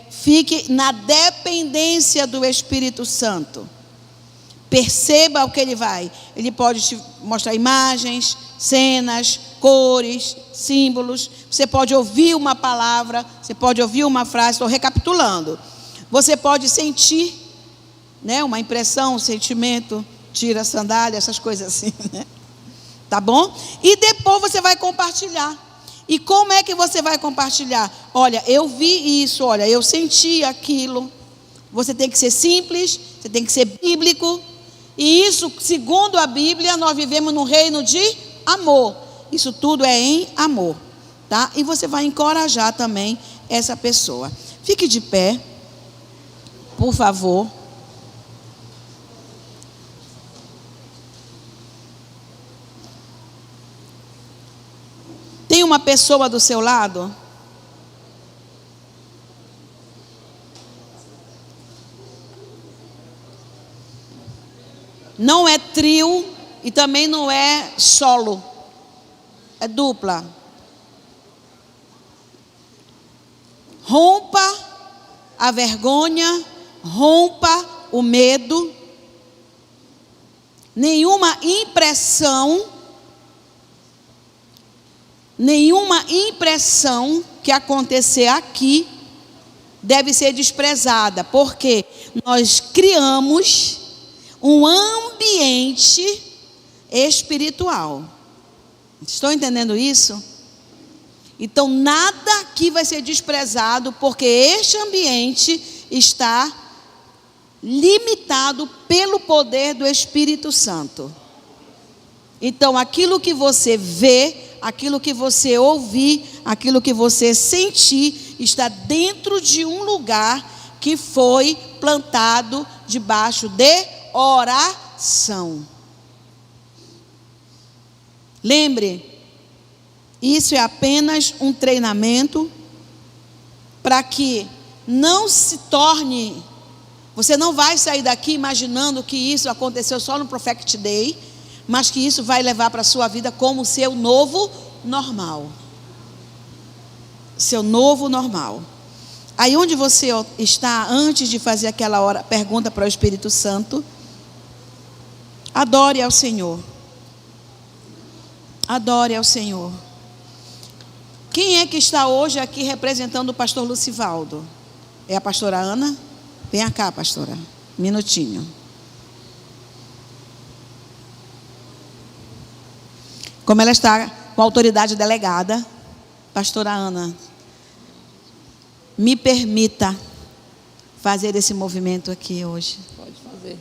fique na dependência do Espírito Santo. Perceba o que ele pode te mostrar imagens, cenas, cores, símbolos. Você pode ouvir uma palavra, você pode ouvir uma frase. Estou recapitulando. Você pode sentir, né, uma impressão, um sentimento, tira a sandália, essas coisas assim, né? Tá bom? E depois você vai compartilhar. E como é que você vai compartilhar? Olha, eu vi isso, olha, eu senti aquilo. Você tem que ser simples, você tem que ser bíblico. E isso, segundo a Bíblia, nós vivemos num reino de amor. Isso tudo é em amor, tá? E você vai encorajar também essa pessoa. Fique de pé, por favor. Tem uma pessoa do seu lado? Não é trio e também não é solo. É dupla. Rompa a vergonha, rompa o medo. Nenhuma impressão que acontecer aqui deve ser desprezada, porque nós criamos um ambiente espiritual. Estão entendendo isso? Então nada aqui vai ser desprezado, porque este ambiente está limitado pelo poder do Espírito Santo. Então aquilo que você vê, aquilo que você ouvir, aquilo que você sentir, está dentro de um lugar que foi plantado debaixo de oração. Lembre, isso é apenas um treinamento para que não se torne, você não vai sair daqui imaginando que isso aconteceu só no Prophetic Day, mas que isso vai levar para a sua vida como seu novo normal. Seu novo normal. Aí onde você está, antes de fazer aquela pergunta para o Espírito Santo, adore ao Senhor. Adore ao Senhor. Quem é que está hoje aqui representando o pastor Lucivaldo? É a pastora Ana? Vem cá, pastora. Um minutinho. Como ela está com a autoridade delegada, pastora Ana, me permita fazer esse movimento aqui hoje. Pode fazer.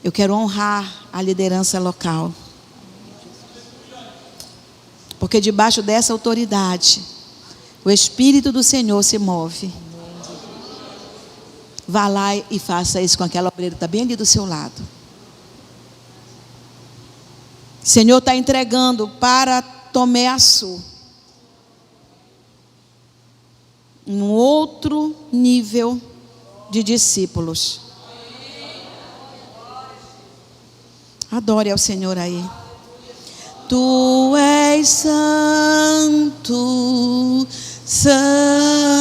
Eu quero honrar a liderança local. Porque debaixo dessa autoridade, o Espírito do Senhor se move. Vá lá e faça isso com aquela obreira que está bem ali do seu lado. O Senhor está entregando para Tomé Açu um outro nível de discípulos. Adore ao Senhor aí. Tu és santo, santo,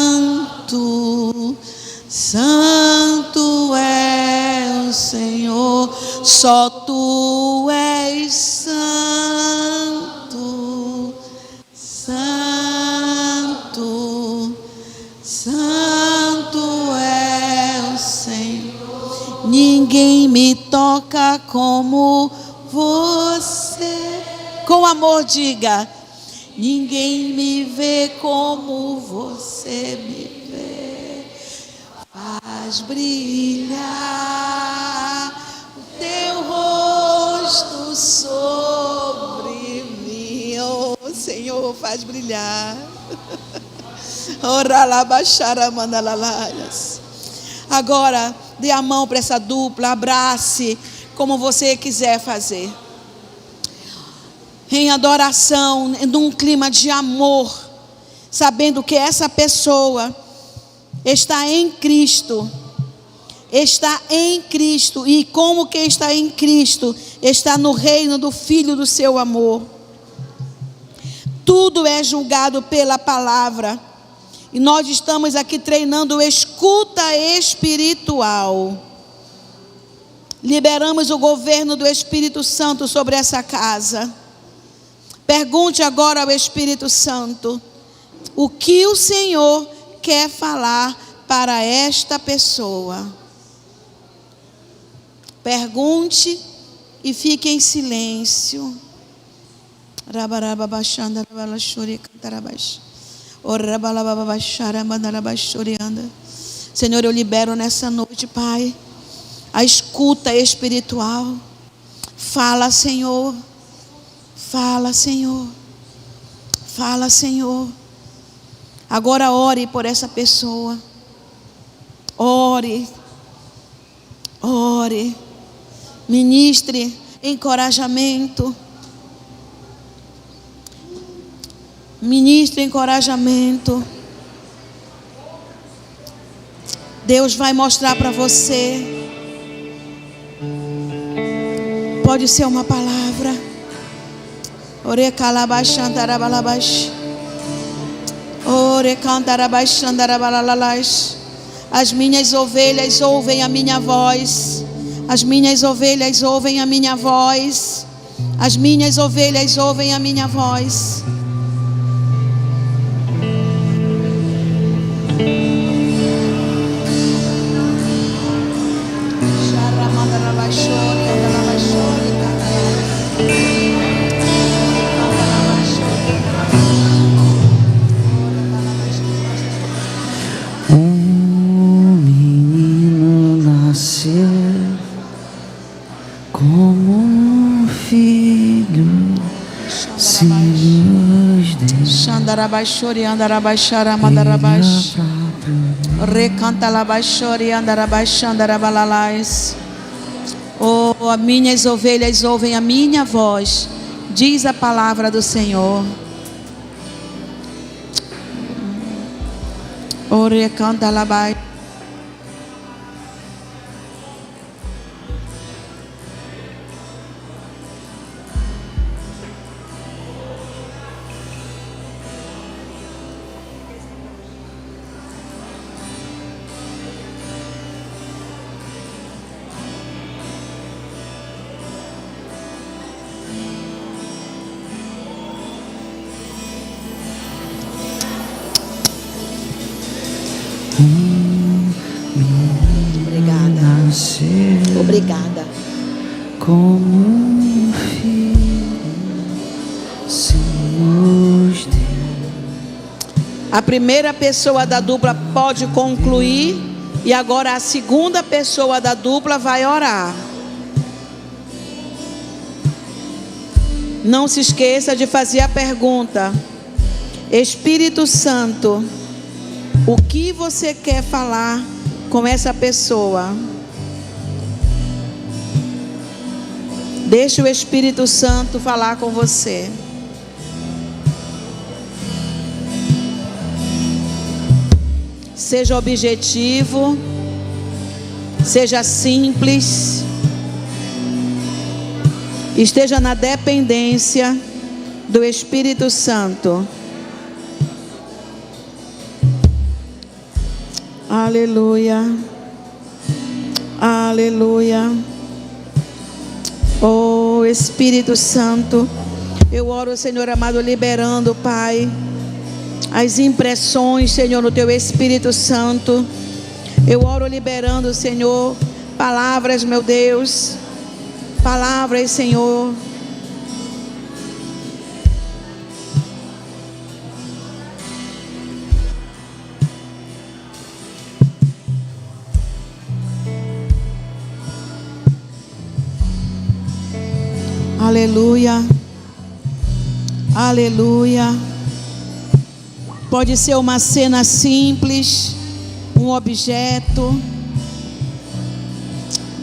santo é o Senhor. Só tu és santo, santo, santo é o Senhor. Ninguém me toca como você. Com amor diga: ninguém me vê como você me vê. Faz brilhar o teu rosto sobre mim. Oh, Senhor, faz brilhar. Agora, dê a mão para essa dupla, abrace, como você quiser fazer. Em adoração, num clima de amor, sabendo que essa pessoa está em Cristo. Está em Cristo. E como quem está em Cristo, está no reino do Filho do seu amor. Tudo é julgado pela palavra. E nós estamos aqui treinando escuta espiritual. Liberamos o governo do Espírito Santo sobre essa casa. Pergunte agora ao Espírito Santo o que o Senhor quer falar para esta pessoa. Pergunte e fique em silêncio. Senhor, eu libero nessa noite, Pai, a escuta espiritual. Fala, Senhor. Fala, Senhor. Fala, Senhor. Agora ore por essa pessoa. Ore. Ore. Ministre encorajamento. Ministre encorajamento. Deus vai mostrar para você. Pode ser uma palavra. Ore calabachandarabalabas. Ore cantarabachandarabalalalas. As minhas ovelhas ouvem a minha voz. As minhas ovelhas ouvem a minha voz. As minhas ovelhas ouvem a minha voz. Andarabashori, andarabashara, mandarabash. Recantalabashori, andarabash, andarabalalais. Oh, as minhas ovelhas ouvem a minha voz, diz a palavra do Senhor. Oh, recantalabai. Obrigada. Obrigada. Como um filho se nos deu. A primeira pessoa da dupla pode concluir e agora a segunda pessoa da dupla vai orar. Não se esqueça de fazer a pergunta: Espírito Santo, o que você quer falar com essa pessoa? Deixe o Espírito Santo falar com você. Seja objetivo, seja simples, esteja na dependência do Espírito Santo. Aleluia, aleluia. Oh Espírito Santo, eu oro, Senhor amado, liberando, Pai, as impressões, Senhor, no Teu Espírito Santo. Eu oro liberando, Senhor, palavras, meu Deus, palavras, Senhor. Aleluia, aleluia. Pode ser uma cena simples, um objeto.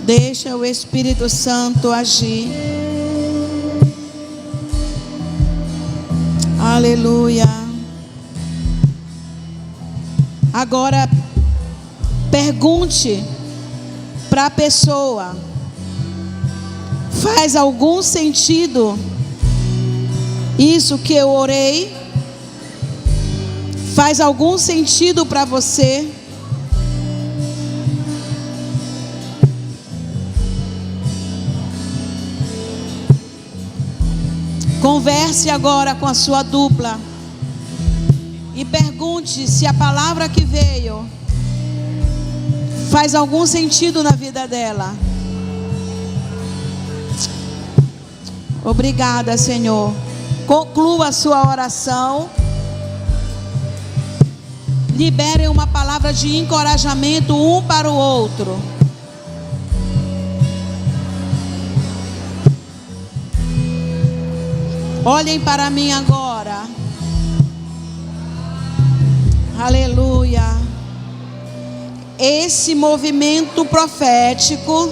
Deixa o Espírito Santo agir. Aleluia. Agora, pergunte para a pessoa: faz algum sentido isso que eu orei? Faz algum sentido para você? Converse agora com a sua dupla e pergunte se a palavra que veio faz algum sentido na vida dela. Obrigada, Senhor. Conclua a sua oração. Liberem uma palavra de encorajamento um para o outro. Olhem para mim agora. Aleluia. Esse movimento profético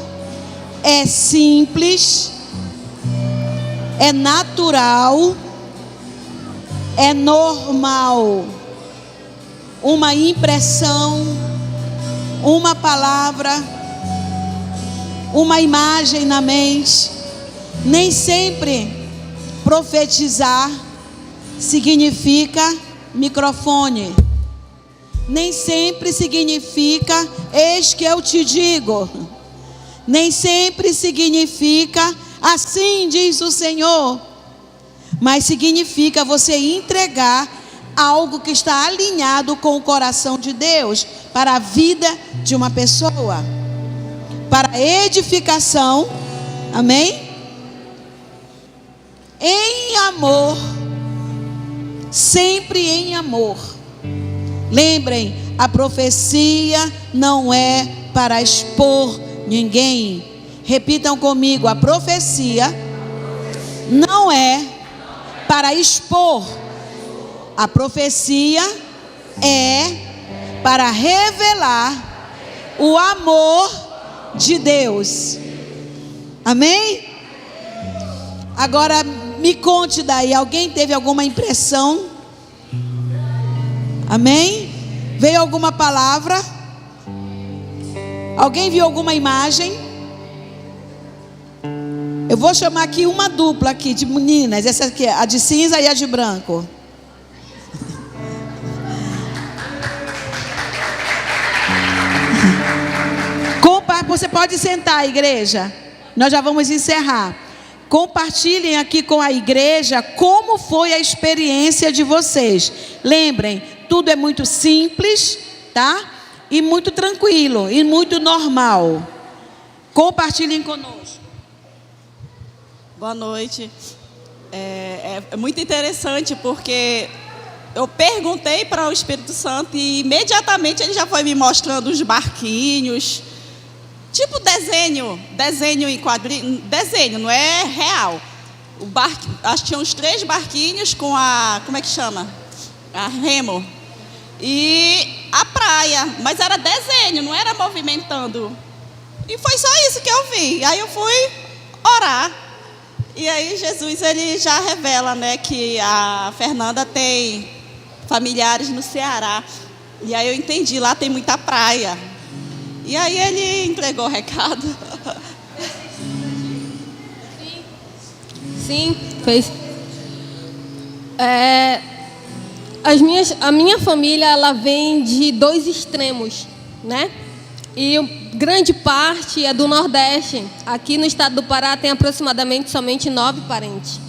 é simples, é natural, é normal. Uma impressão, uma palavra, uma imagem na mente. Nem sempre profetizar significa microfone. Nem sempre significa eis que eu te digo. Nem sempre significa assim diz o Senhor. Mas significa você entregar algo que está alinhado com o coração de Deus para a vida de uma pessoa, para a edificação, amém? Em amor, sempre em amor. Lembrem, a profecia não é para expor ninguém. Repitam comigo: a profecia não é para expor. A profecia é para revelar o amor de Deus. Amém? Agora me conte daí, alguém teve alguma impressão? Amém? Veio alguma palavra? Alguém viu alguma imagem? Eu vou chamar aqui uma dupla aqui de meninas, essa aqui, a de cinza e a de branco. Você pode sentar, igreja. Nós já vamos encerrar. Compartilhem aqui com a igreja como foi a experiência de vocês. Lembrem, tudo é muito simples, tá? e muito tranquilo e muito normal. Compartilhem conosco. Boa noite. É muito interessante porque eu perguntei para o Espírito Santo e imediatamente ele já foi me mostrando os barquinhos, tipo desenho em quadrinho, desenho, não é real. Acho que tinha uns 3 barquinhos com como é que chama? A remo. E a praia, mas era desenho, não era movimentando. E foi só isso que eu vi. Aí eu fui orar. E aí Jesus, ele já revela, né, que a Fernanda tem familiares no Ceará. E aí eu entendi, lá tem muita praia. E aí ele entregou o recado. Sim, fez. A minha família, ela vem de 2 extremos, né? E grande parte é do Nordeste. Aqui no estado do Pará tem aproximadamente somente 9 parentes.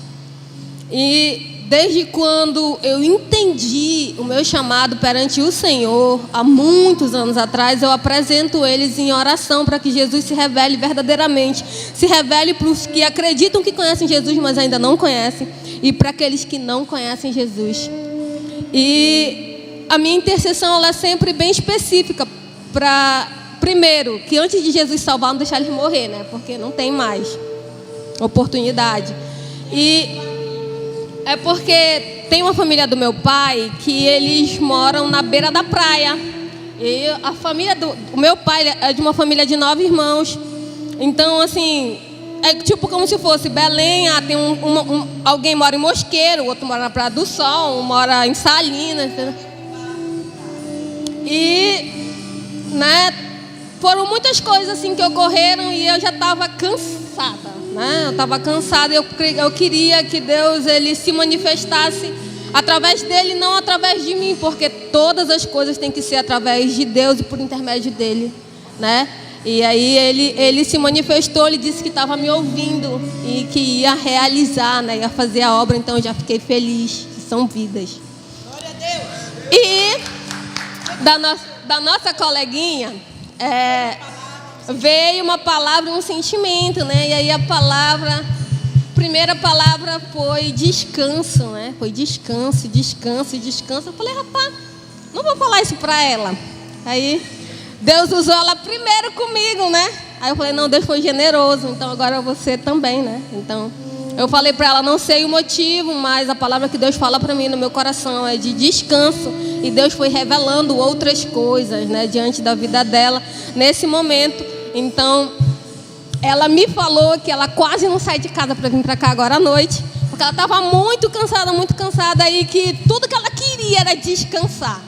E desde quando eu entendi o meu chamado perante o Senhor, há muitos anos atrás, eu apresento eles em oração para que Jesus se revele verdadeiramente. Se revele para os que acreditam que conhecem Jesus, mas ainda não conhecem. E para aqueles que não conhecem Jesus. E a minha intercessão, ela é sempre bem específica para... Primeiro, que antes de Jesus salvar, não deixar eles morrer, né? Porque não tem mais oportunidade. E é porque tem uma família do meu pai que eles moram na beira da praia. E a família o meu pai é de uma família de 9 irmãos. Então, assim, é tipo como se fosse Belém. Tem alguém mora em Mosqueiro, o outro mora na Praia do Sol, um mora em Salinas. Entendeu? E, né? Foram muitas coisas assim que ocorreram e eu já estava cansada, né? Eu estava cansada e eu queria que Deus, ele se manifestasse através dele, não através de mim, porque todas as coisas têm que ser através de Deus e por intermédio dele, né? E aí ele se manifestou, ele disse que estava me ouvindo e que ia realizar, né? Ia fazer a obra, então eu já fiquei feliz, que são vidas. Glória a Deus! E da nossa coleguinha... veio uma palavra, um sentimento, né? E aí a primeira palavra foi descanso, né? Foi descanso. Eu falei, rapaz, não vou falar isso pra ela. Aí Deus usou ela primeiro comigo, né? Aí eu falei, não, Deus foi generoso, então agora você também, né? Então eu falei pra ela, não sei o motivo, mas a palavra que Deus fala pra mim no meu coração é de descanso. E Deus foi revelando outras coisas, né, diante da vida dela nesse momento. Então, ela me falou que ela quase não sai de casa para vir para cá agora à noite, porque ela estava muito cansada e que tudo que ela queria era descansar.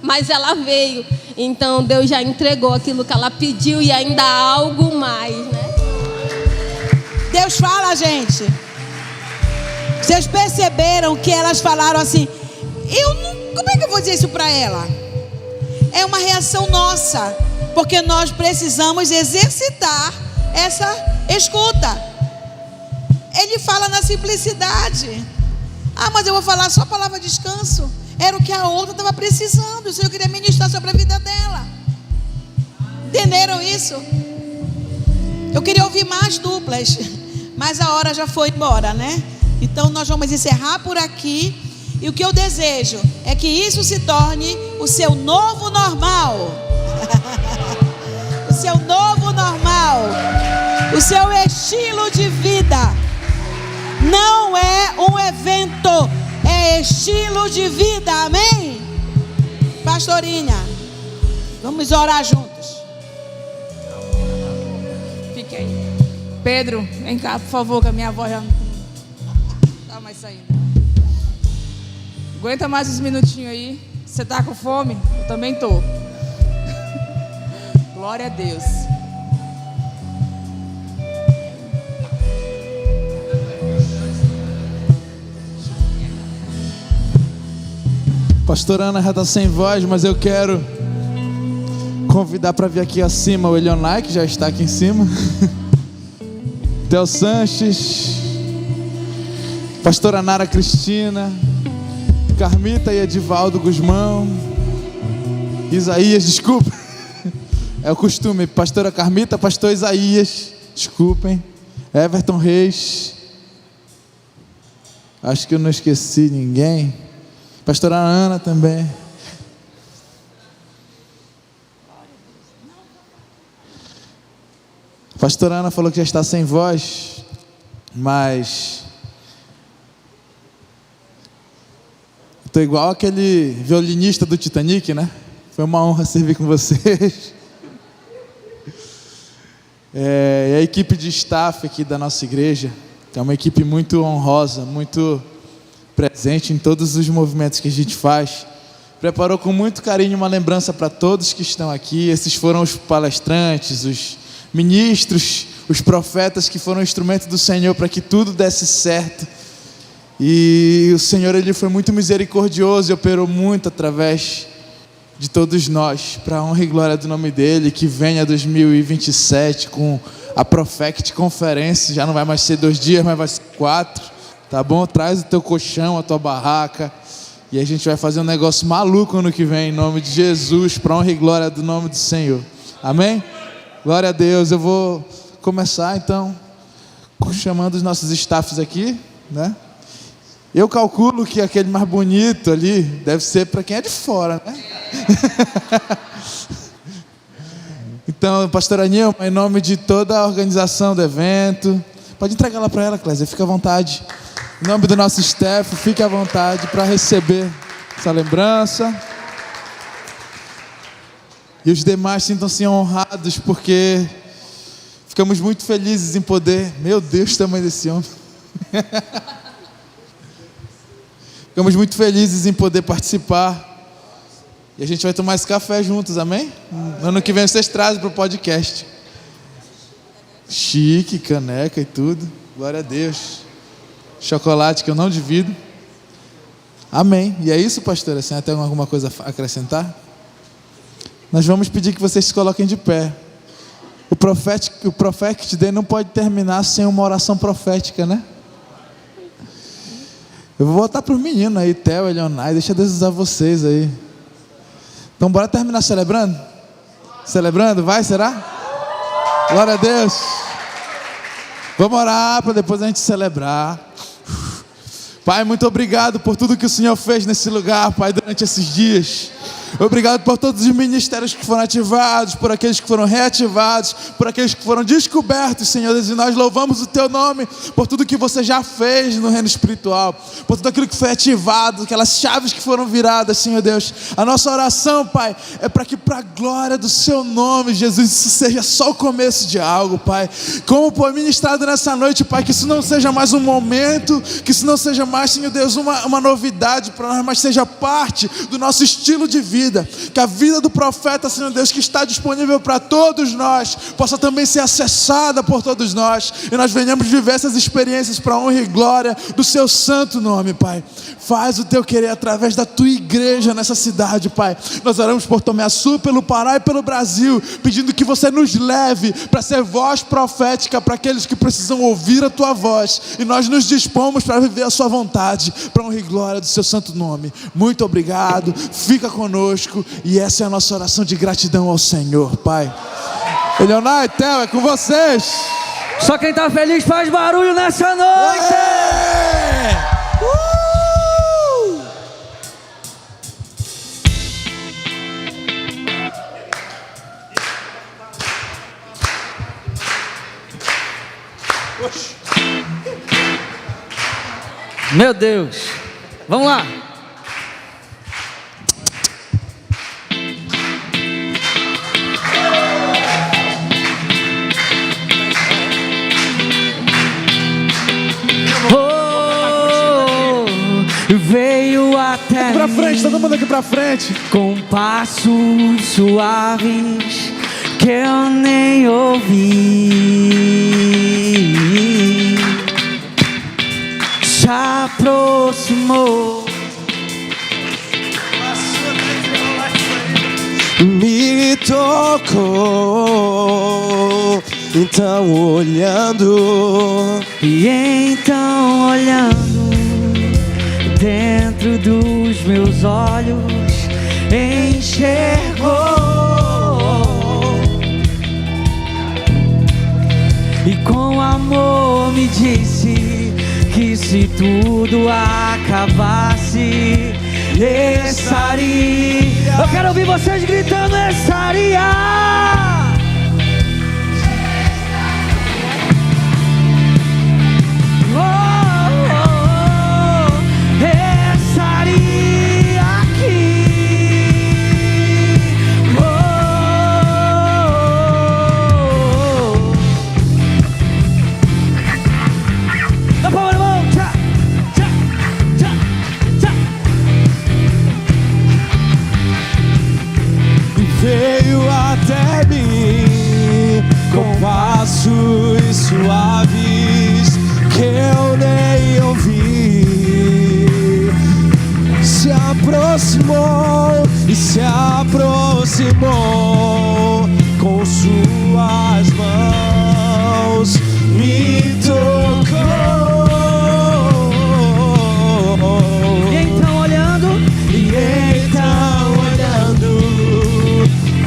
Mas ela veio, então Deus já entregou aquilo que ela pediu e ainda há algo mais, né? Deus fala, gente. Vocês perceberam que elas falaram assim, como é que eu vou dizer isso para ela? É uma reação nossa, porque nós precisamos exercitar essa escuta. Ele fala na simplicidade. Mas eu vou falar só a palavra descanso. Era o que a outra estava precisando. O Senhor queria ministrar sobre a vida dela. Entenderam isso? Eu queria ouvir mais duplas, mas a hora já foi embora, né? Então nós vamos encerrar por aqui. E o que eu desejo é que isso se torne o seu novo normal. O seu novo normal. O seu estilo de vida. Não é um evento, é estilo de vida, amém? Pastorinha, vamos orar juntos. Fique aí. Pedro, vem cá, por favor, que a minha voz já não está mais saindo. Aguenta mais uns minutinhos aí. Você está com fome? Eu também estou. Glória a Deus. Pastora Ana já está sem voz, mas eu quero convidar para vir aqui acima o Elionai, que já está aqui em cima. Theo Sanches, Pastora Nara Cristina, Carmita e Edivaldo Guzmão, Isaías, desculpa. É o costume. Pastora Carmita, pastor Isaías, desculpem. Everton Reis. Acho que eu não esqueci ninguém. Pastora Ana também. A pastora Ana falou que já está sem voz, mas estou igual aquele violinista do Titanic, né? Foi uma honra servir com vocês. E a equipe de staff aqui da nossa igreja é uma equipe muito honrosa, muito presente em todos os movimentos que a gente faz. Preparou com muito carinho uma lembrança para todos que estão aqui. Esses foram os palestrantes, os ministros, os profetas que foram instrumentos do Senhor para que tudo desse certo. E o Senhor, Ele foi muito misericordioso e operou muito através de todos nós, para a honra e glória do nome dEle. Que venha 2027 com a Profect Conferência. Já não vai mais ser 2 dias, mas vai ser 4, tá bom? Traz o teu colchão, a tua barraca, e a gente vai fazer um negócio maluco ano que vem, em nome de Jesus, para a honra e glória do nome do Senhor. Amém? Glória a Deus. Eu vou começar então chamando os nossos staffs aqui, né? Eu calculo que aquele mais bonito ali deve ser para quem é de fora, né? Então, pastora Nilma, em nome de toda a organização do evento, pode entregar lá para ela, Clésia, fica à vontade. Em nome do nosso staff, fique à vontade para receber essa lembrança. E os demais sintam-se honrados, porque ficamos muito felizes em poder... Meu Deus, o tamanho desse homem. Ficamos muito felizes em poder participar. E a gente vai tomar esse café juntos, amém? Ano que vem vocês trazem para o podcast. Chique, caneca e tudo. Glória a Deus. Chocolate que eu não divido. Amém. E é isso, pastora? Você tem alguma coisa a acrescentar? Nós vamos pedir que vocês se coloquem de pé. O Prophetic Day não pode terminar sem uma oração profética, né? Eu vou voltar para os meninos aí, Theo, Elionai, deixa Deus usar vocês aí. Então bora terminar celebrando? Celebrando? Vai, será? Glória a Deus. Vamos orar para depois a gente celebrar. Pai, muito obrigado por tudo que o Senhor fez nesse lugar, Pai, durante esses dias. Obrigado por todos os ministérios que foram ativados, por aqueles que foram reativados, por aqueles que foram descobertos, Senhor Deus. E nós louvamos o Teu nome por tudo que Você já fez no reino espiritual, por tudo aquilo que foi ativado, aquelas chaves que foram viradas, Senhor Deus. A nossa oração, Pai, é para que, para a glória do Seu nome, Jesus, isso seja só o começo de algo, Pai. Como foi ministrado nessa noite, Pai, que isso não seja mais um momento, que isso não seja mais, Senhor Deus, uma novidade para nós, mas seja parte do nosso estilo de vida. Que a vida do profeta, Senhor Deus, que está disponível para todos nós, possa também ser acessada por todos nós, e nós venhamos viver essas experiências para a honra e glória do Seu santo nome, Pai. Faz o Teu querer através da Tua igreja nessa cidade, Pai. Nós oramos por Tomé Açu, pelo Pará e pelo Brasil, pedindo que Você nos leve para ser voz profética para aqueles que precisam ouvir a Tua voz, e nós nos dispomos para viver a Sua vontade, para a honra e glória do Seu santo nome. Muito obrigado, fica conosco, e essa é a nossa oração de gratidão ao Senhor, Pai. Elionai, Theo, é com vocês. Só quem está feliz faz barulho nessa noite. Meu Deus. Vamos lá. Veio até pra frente, todo mundo aqui pra frente. Com passos suaves que eu nem ouvi. Se aproximou, me tocou. Então olhando, e então olhando dentro dos meus olhos, enxergou me disse que se tudo acabasse, estaria. Eu quero ouvir vocês gritando: estaria. Veio até mim com passos suaves que eu nem ouvi. Se aproximou e se aproximou com suas mãos, me tocou. E então olhando,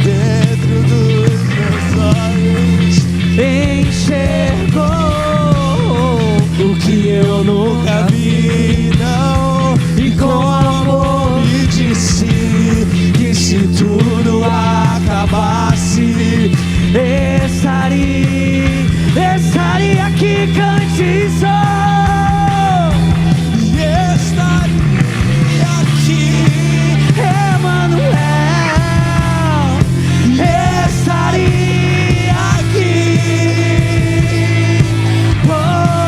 dentro dos meus olhos, enxergou o que eu nunca vi, não. E com amor me disse que se tudo acabasse, estaria aqui, cante só. e estaria aqui, Emanuel, estaria aqui.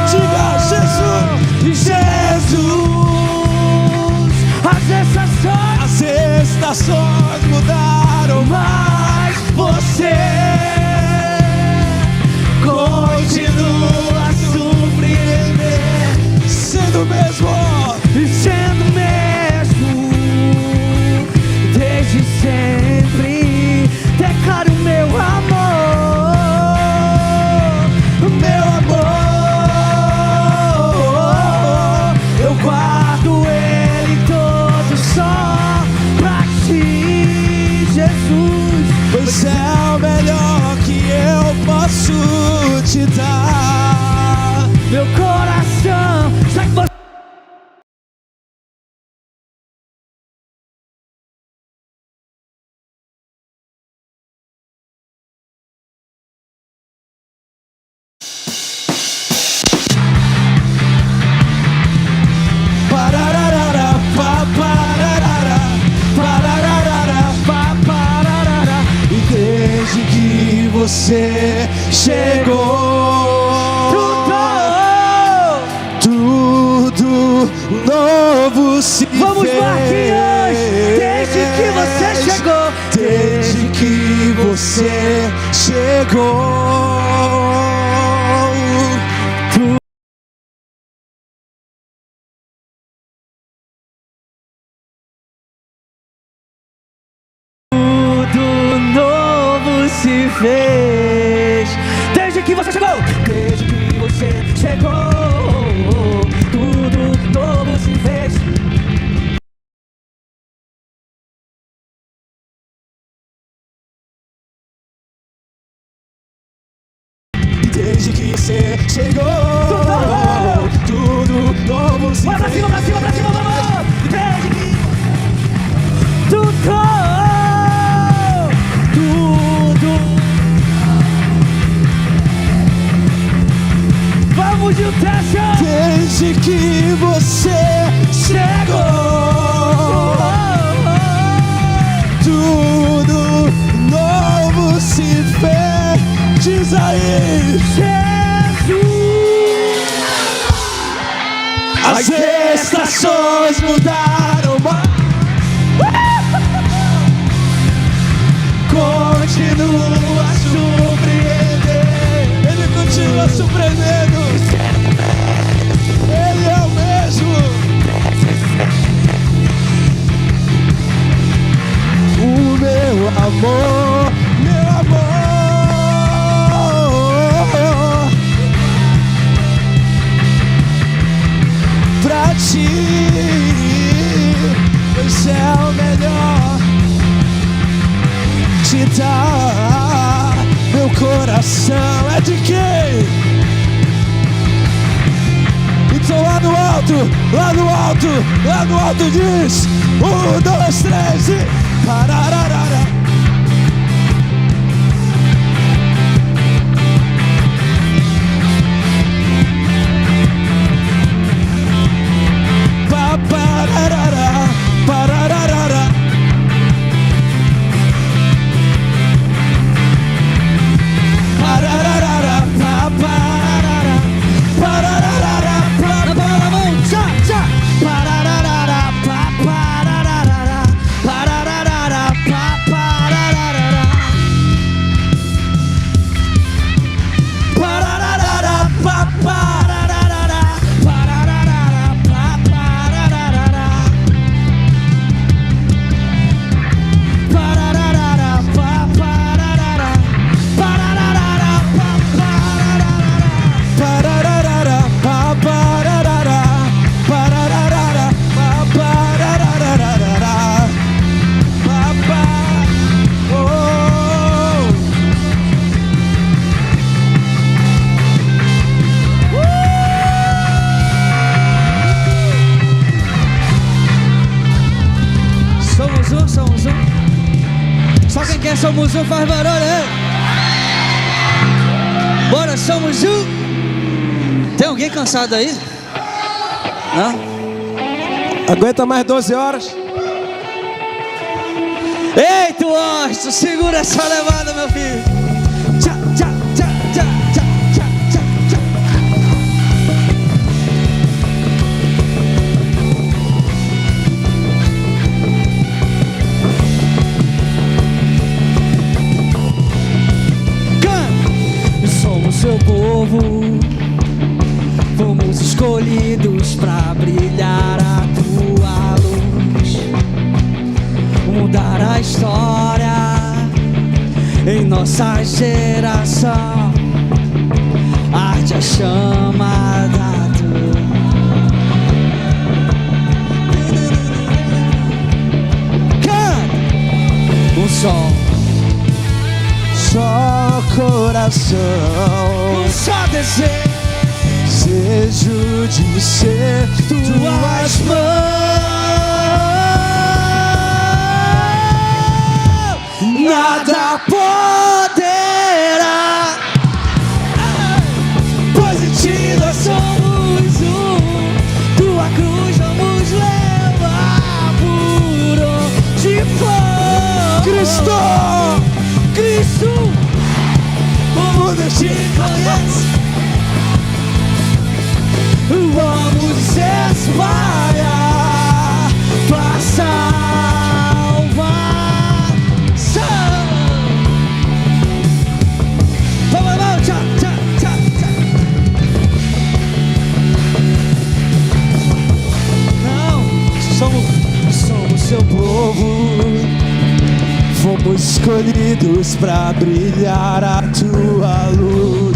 Diga Jesus, Jesus. As estações mudaram, mas você continua a surpreender, sendo mesmo, desde sempre. Declaro meu amor, eu guardo ele todo só pra ti, Jesus. pois é o melhor que eu posso te dar. Meu coração, sabe que você... Pararara, pa, pararara, pararara, pa, pararara. E desde que você chegou, tudo novo se Vamos, fez. Marquinhos! Desde que você chegou, desde que você chegou, tudo novo se fez. Desde que você chegou, tudo novo se fez. desde que você chegou, tudo novo se Vai pra cima, pra cima, pra cima, vamos! Desde que tudo. Vamos de teste! desde que você chegou, tudo novo se fez. Diz aí, Jesus! as estações mudaram, mas continua a surpreender. Ele continua surpreendendo. Ele é o mesmo. O meu amor, meu amor, pra ti, pois é o melhor te dar. Meu coração é de quem? Então lá no alto, lá no alto, lá no alto diz 1, 2, 3 e parararara. Pa pararara, parararara. Parararara, pa pararara, parararara, pa pararara, tchá, tchá. Parararara, pa parararara, parararara, pa parararara. Parararara, pa parararara, parararara, pa parararara. Parararara, pa pararara, parararara, pa parararara. Parararara, pa pararara, parararara, pa parararara. Pa pa, oh. Somos um. Só quem quer somos um faz barulho, hein? Bora, somos um. Tem alguém cansado aí? Não? Aguenta mais 12 horas? Eita, Washington, segura essa levada, meu filho. Tchá, tchá, tchá, tchá, tchá, tchá, tchá, tchá. Somos seu povo, fomos escolhidos pra brilhar a tua luz, mudar a história em nossa geração. Arde a chama da tua. Canta o sol. Só coração, Só desejo de ser tuas mãos. Nada poderá, pois em ti nós somos um. tua cruz vamos levar por onde for. Cristo, Cristo, o mundo te conhece. vamos espalhar tua salvação. Vamos, tchá, tchá, tchá, tchá. Não, Somos seu povo, fomos escolhidos pra brilhar a tua luz.